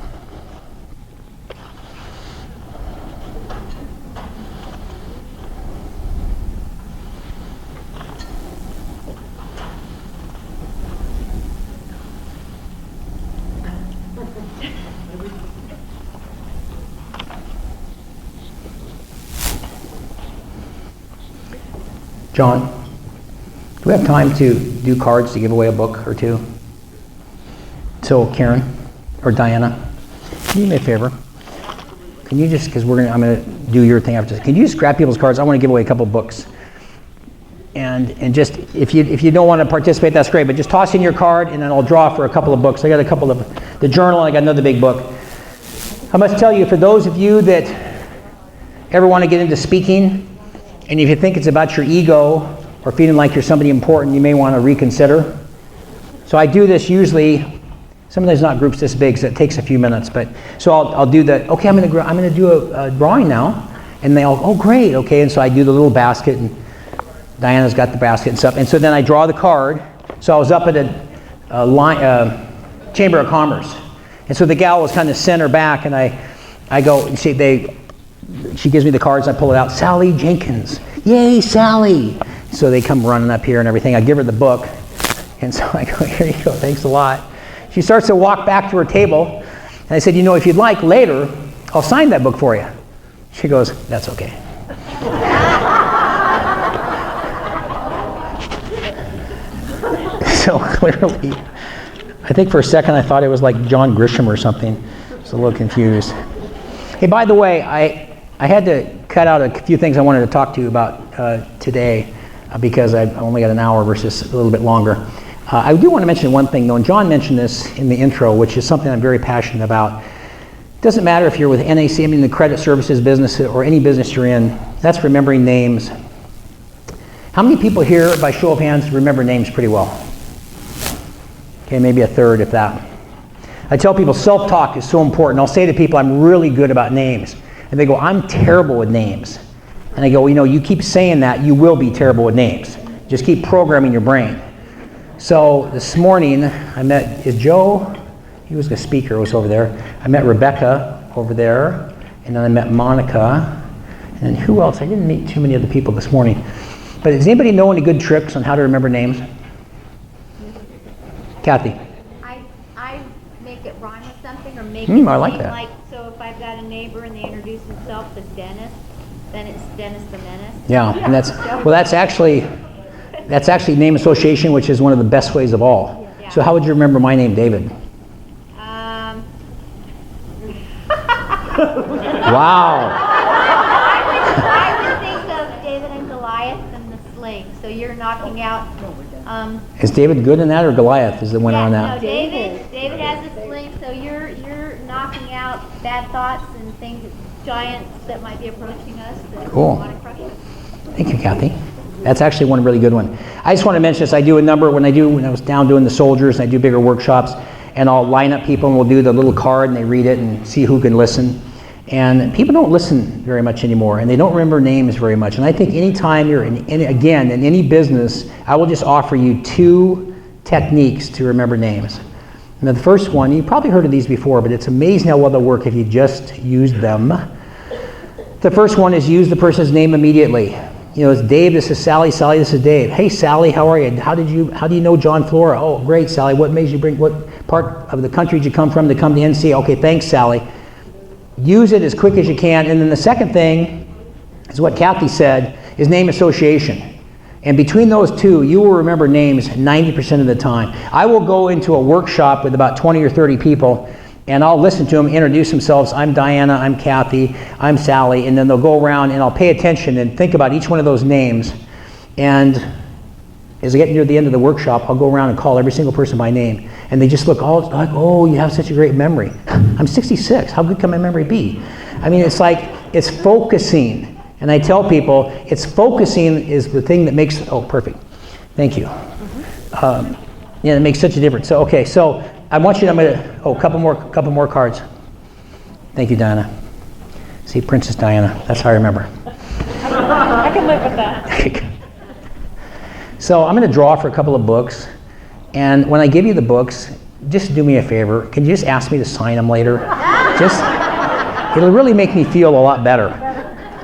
John, do we have time to do cards to give away a book or two? So Karen or Diana, can you do me a favor? Can you just, because I'm going to do your thing after this, can you just grab people's cards? I want to give away a couple books. And just, if you don't want to participate, that's great, but just toss in your card and then I'll draw for a couple of books. I got a couple of, the journal, and I got another big book. I must tell you, for those of you that ever want to get into speaking, and if you think it's about your ego or feeling like you're somebody important, you may want to reconsider. So I do this usually, sometimes not groups this big, so it takes a few minutes. But so I'll do that. Okay, I'm going to do a drawing now, and they all, oh great, okay. And so I do the little basket, and Diana's got the basket and stuff. And so then I draw the card. So I was up at a Chamber of Commerce, and so the gal was kind of center back, and I go, she gives me the cards, I pull it out, Sally Jenkins. Yay, Sally! So they come running up here and everything. I give her the book, and so I go, here you go, thanks a lot. She starts to walk back to her table, and I said, if you'd like later, I'll sign that book for you. She goes, that's okay. So clearly, I think for a second I thought it was like John Grisham or something. I was a little confused. Hey, by the way, I had to cut out a few things I wanted to talk to you about today because I only got an hour versus a little bit longer. I do want to mention one thing though, and John mentioned this in the intro, which is something I'm very passionate about. It doesn't matter if you're with NACM in the credit services business or any business you're in, that's remembering names. How many people here, by show of hands, remember names pretty well? Okay, maybe a third if that. I tell people self-talk is so important. I'll say to people, I'm really good about names. And they go, I'm terrible with names. And I go, you keep saying that, you will be terrible with names. Just keep programming your brain. So this morning, I met, is Joe, he was the speaker, was over there. I met Rebecca over there, and then I met Monica, and then who else? I didn't meet too many other people this morning. But does anybody know any good tricks on how to remember names? Kathy. I make it rhyme with something or make I it like seem that. like, so if I've got a neighbor and they introduce themselves as Dennis, then it's Dennis the Menace. Yeah, and that's actually name association, which is one of the best ways of all. Yeah. So how would you remember my name, David? Wow. I would think of David and Goliath and the sling. So you're knocking out. Is David good in that, or Goliath is the winner on that? No, David has a sling, so you're knocking out bad thoughts and things, giants that might be approaching us that Cool. want to crush us. Thank you, Kathy. That's actually one really good one. I just want to mention this. I do a number when I was down doing the soldiers, and I do bigger workshops, and I'll line up people and we'll do the little card and they read it and see who can listen. And people don't listen very much anymore, and they don't remember names very much. And I think anytime you're in any business, I will just offer you 2 techniques to remember names. Now the first one, you've probably heard of these before, but it's amazing how well they'll work if you just use them. The first one is use the person's name immediately. You know, it's Dave, this is Sally, Sally, this is Dave. Hey Sally, how are you? How do you know John Flora? Oh, great, Sally. What part of the country did you come from to come to NC? Okay, thanks, Sally. Use it as quick as you can. And then the second thing is what Kathy said, is name association. And between those 2, you will remember names 90% of the time. I will go into a workshop with about 20 or 30 people, and I'll listen to them introduce themselves. I'm Diana, I'm Kathy, I'm Sally, and then they'll go around and I'll pay attention and think about each one of those names. And as I get near the end of the workshop, I'll go around and call every single person by name. And they just look all like, oh, you have such a great memory. I'm 66, how good can my memory be? I mean, it's like, it's focusing. And I tell people, it's focusing is the thing that makes, oh, perfect. Thank you. Yeah, it makes such a difference. So, okay, so I want you to, a couple more cards. Thank you, Diana. See, Princess Diana, that's how I remember. I can live with that. So I'm going to draw for a couple of books. And when I give you the books, just do me a favor. Can you just ask me to sign them later? It'll really make me feel a lot better.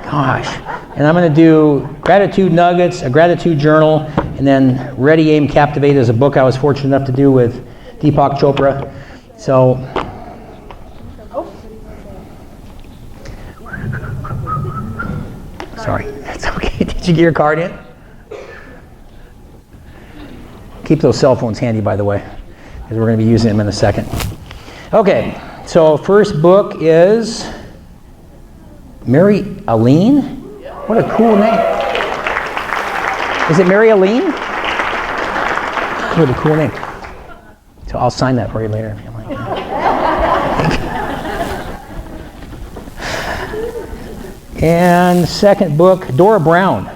Gosh. And I'm going to do Gratitude Nuggets, a gratitude journal, and then Ready, Aim, Captivate is a book I was fortunate enough to do with Deepak Chopra. So, sorry, that's okay. Did you get your card in? Keep those cell phones handy, by the way, because we're going to be using them in a second. Okay, so first book is Mary Aline? What a cool name. Is it Mary Aline? What a cool name. So I'll sign that for you later if you like. And second book, Dora Brown.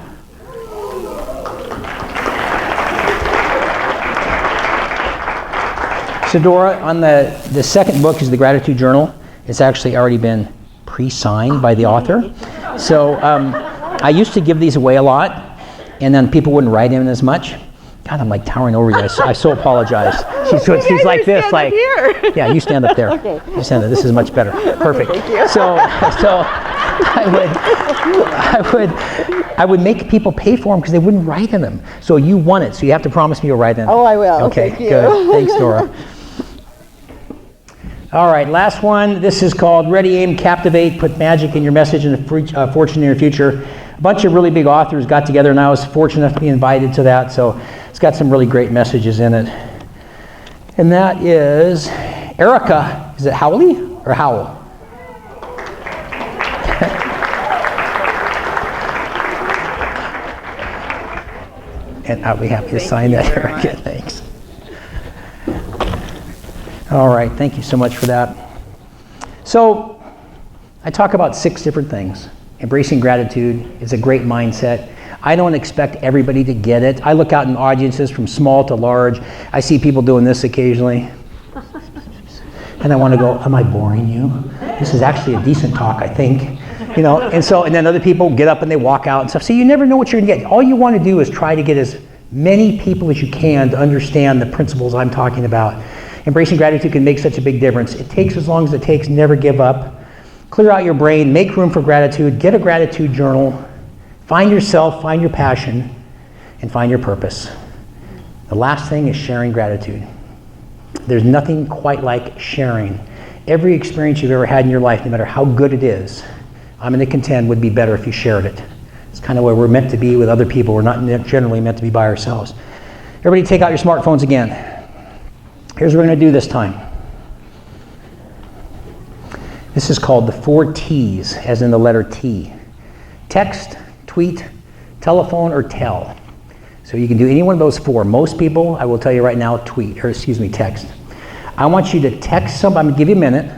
So Dora, on the second book is the Gratitude Journal. It's actually already been pre-signed by the author. So I used to give these away a lot, and then people wouldn't write in as much. God, I'm like towering over you. I so apologize. She's like this, like, yeah, you stand up there. Okay. You stand there. This is much better. Perfect. Thank you. So I would make people pay for them because they wouldn't write in them. So you won it. So you have to promise me you'll write in. Oh, I will. Okay, Thank you. Good. Thanks, Dora. All right, last one. This is called Ready, Aim, Captivate, Put Magic in Your Message and Fortune in Your Future. A bunch of really big authors got together, and I was fortunate enough to be invited to that, so it's got some really great messages in it. And that is Erica. Is it Howley or Howell? And I'll be happy to sign that, Erica. Thanks. All right, thank you so much for that. So, I talk about 6 different things. Embracing gratitude is a great mindset. I don't expect everybody to get it. I look out in audiences from small to large. I see people doing this occasionally. And I want to go, am I boring you? This is actually a decent talk, I think. You know, and then other people get up and they walk out and stuff. So you never know what you're going to get. All you want to do is try to get as many people as you can to understand the principles I'm talking about. Embracing gratitude can make such a big difference. It takes as long as it takes. Never give up. Clear out your brain. Make room for gratitude. Get a gratitude journal. Find yourself. Find your passion. And find your purpose. The last thing is sharing gratitude. There's nothing quite like sharing. Every experience you've ever had in your life, no matter how good it is, I'm going to contend would be better if you shared it. It's kind of where we're meant to be with other people. We're not generally meant to be by ourselves. Everybody take out your smartphones again. Here's what we're going to do this time. This is called the 4 T's, as in the letter T. Text, tweet, telephone, or tell. So you can do any one of those 4. Most people, I will tell you right now, text. I want you to text somebody. I'm going to give you a minute.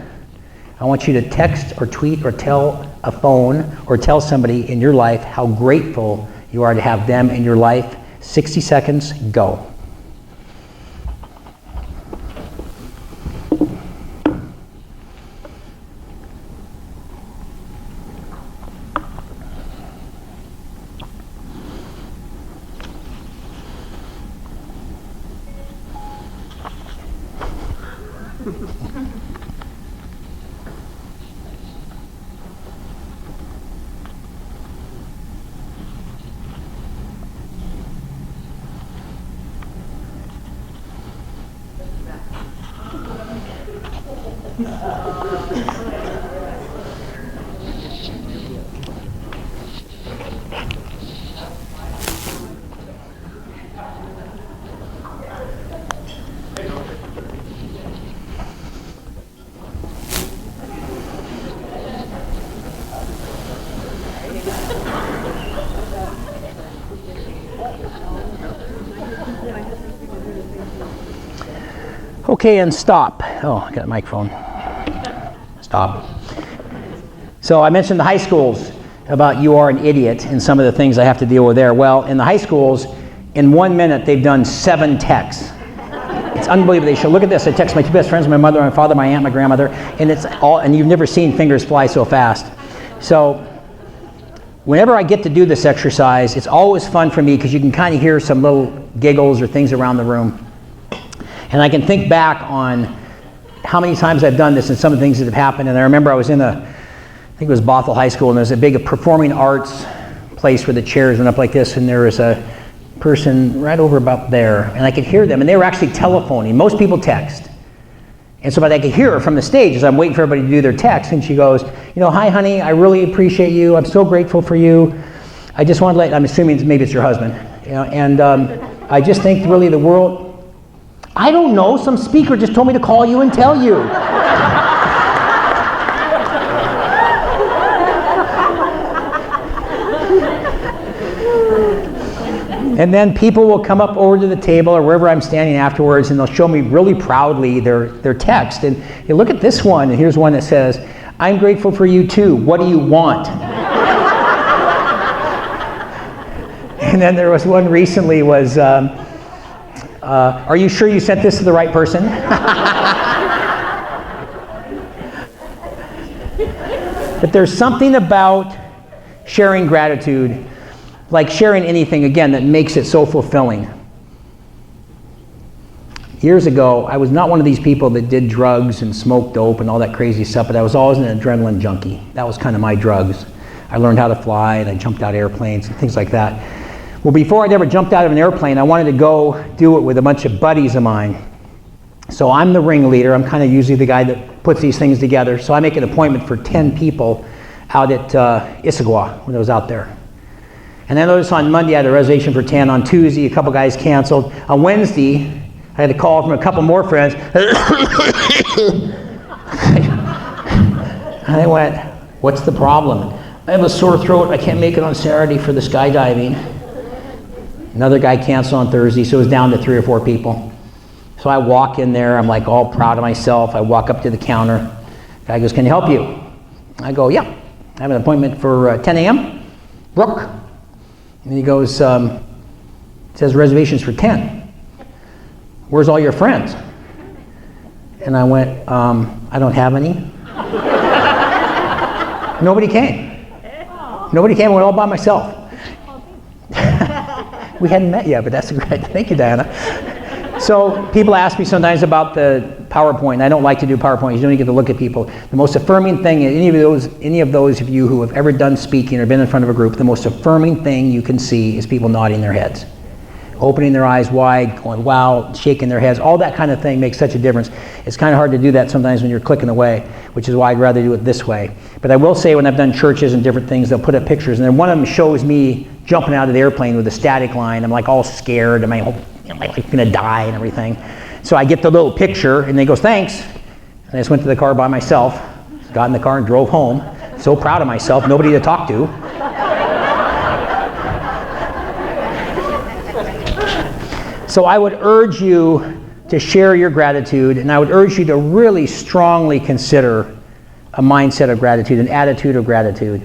I want you to text or tweet or tell a phone or tell somebody in your life how grateful you are to have them in your life. 60 seconds, go. Okay, and stop. Oh, I got a microphone. Stop. So I mentioned the high schools about you are an idiot and some of the things I have to deal with there. Well, in the high schools, in 1 minute, they've done 7 texts. It's unbelievable. They should look at this. I text my 2 best friends, my mother, my father, my aunt, my grandmother, and it's all, and you've never seen fingers fly so fast. So whenever I get to do this exercise, it's always fun for me because you can kind of hear some little giggles or things around the room. And I can think back on how many times I've done this and some of the things that have happened. And I remember I was in I think it was Bothell High School, and there's a big performing arts place where the chairs went up like this, and there was a person right over about there, and I could hear them, and they were actually telephoning. Most people text. And so, but I could hear her from the stage as I'm waiting for everybody to do their text, and she goes, you know, hi honey, I really appreciate you. I'm so grateful for you. I just want to I'm assuming maybe it's your husband, you know, and I just think really the world, I don't know, some speaker just told me to call you and tell you. And then people will come up over to the table or wherever I'm standing afterwards, and they'll show me really proudly their text. And you look at this one, and here's one that says, I'm grateful for you too. What do you want? And then there was one recently was, are you sure you sent this to the right person? But there's something about sharing gratitude, like sharing anything, again, that makes it so fulfilling. Years ago, I was not one of these people that did drugs and smoked dope and all that crazy stuff, but I was always an adrenaline junkie. That was kind of my drugs. I learned how to fly, and I jumped out of airplanes and things like that. Well, before I'd ever jumped out of an airplane, I wanted to go do it with a bunch of buddies of mine. So I'm the ringleader. I'm kind of usually the guy that puts these things together. So I make an appointment for 10 people out at Issaquah when I was out there. And then I noticed on Monday I had a reservation for 10. On Tuesday, a couple guys canceled. On Wednesday, I had a call from a couple more friends. And I went, what's the problem? I have a sore throat. I can't make it on Saturday for the skydiving. Another guy canceled on Thursday, so it was down to 3 or 4 people. So I walk in there. I'm like all proud of myself. I walk up to the counter. The guy goes, can I help you? I go, yeah. I have an appointment for 10 a.m. Brooke. And he goes, it says reservations for 10. Where's all your friends? And I went, I don't have any. Nobody came. Nobody came. I went all by myself. We hadn't met yet, but that's great. Thank you, Diana. So people ask me sometimes about the PowerPoint. I don't like to do PowerPoint. You don't get to look at people. The most affirming thing, any of those of you who have ever done speaking or been in front of a group, the most affirming thing you can see is people nodding their heads, opening their eyes wide, going, wow, shaking their heads. All that kind of thing makes such a difference. It's kind of hard to do that sometimes when you're clicking away, which is why I'd rather do it this way. But I will say when I've done churches and different things, they'll put up pictures, and then one of them shows me jumping out of the airplane with a static line. I'm like all scared. Am I going to die and everything? So I get the little picture, and they goes, thanks. And I just went to the car by myself, got in the car and drove home. So proud of myself, nobody to talk to. So I would urge you to share your gratitude, and I would urge you to really strongly consider a mindset of gratitude, an attitude of gratitude.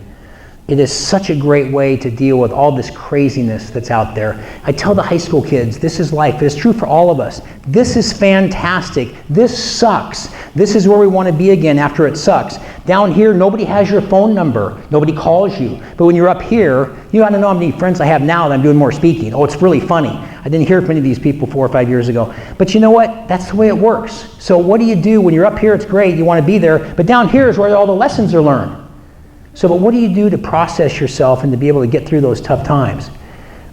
It is such a great way to deal with all this craziness that's out there. I tell the high school kids, this is life. It's true for all of us. This is fantastic. This sucks. This is where we want to be again after it sucks. Down here, nobody has your phone number. Nobody calls you. But when you're up here, you got to know how many friends I have now that I'm doing more speaking. Oh, it's really funny. I didn't hear from any of these people 4 or 5 years ago. But you know what? That's the way it works. So what do you do when you're up here? It's great. You want to be there. But down here is where all the lessons are learned. So but what do you do to process yourself and to be able to get through those tough times?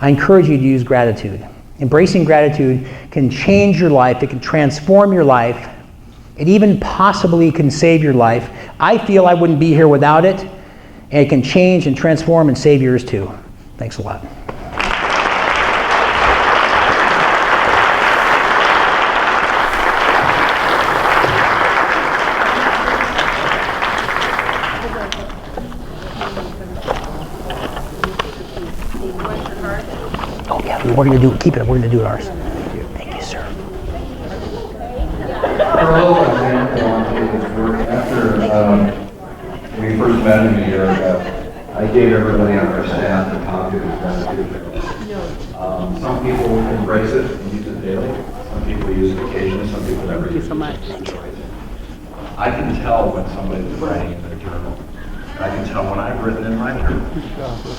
I encourage you to use gratitude. Embracing gratitude can change your life. It can transform your life. It even possibly can save your life. I feel I wouldn't be here without it. And it can change and transform and save yours too. Thanks a lot. Oh yeah, we're going to do it. Keep it. We're going to do it ours. Thank you, sir. Earl and after we first met him a year ago, I gave everybody on our staff a copy of his gratitude. Some people embrace it and use it daily. Some people use it occasionally. Some people never use it. Thank you so much. I can tell when somebody's writing in their journal. I can tell when I've written in my journal.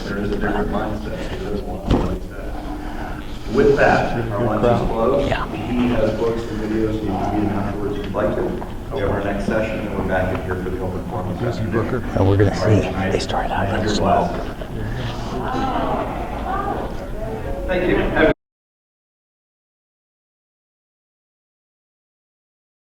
There is a different mindset. There is one mindset. With that, our lunch is closed. Yeah. He has books and videos you can read afterwards if you'd like to. We have our next session, and we're back in here for the open forum. And we're going to see. They started out a little slow. Thank you.